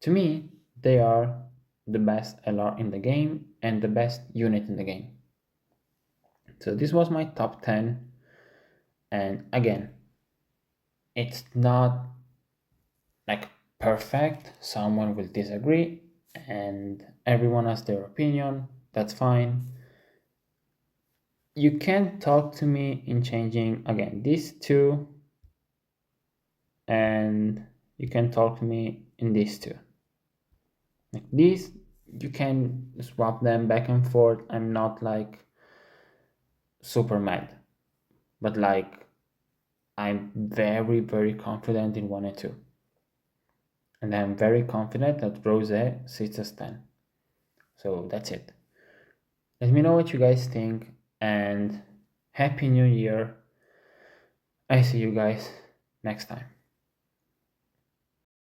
to me, they are the best LR in the game and the best unit in the game. So this was my top 10. And again, it's not like perfect. Someone will disagree and everyone has their opinion. That's fine. You can talk to me in changing again these two, and you can talk to me in these two. Like these, you can swap them back and forth. I'm not like super mad, but like I'm very, very confident in 1 and 2. And I'm very confident that Rose sits as 10. So that's it. Let me know what you guys think, and Happy New Year. I see you guys next time.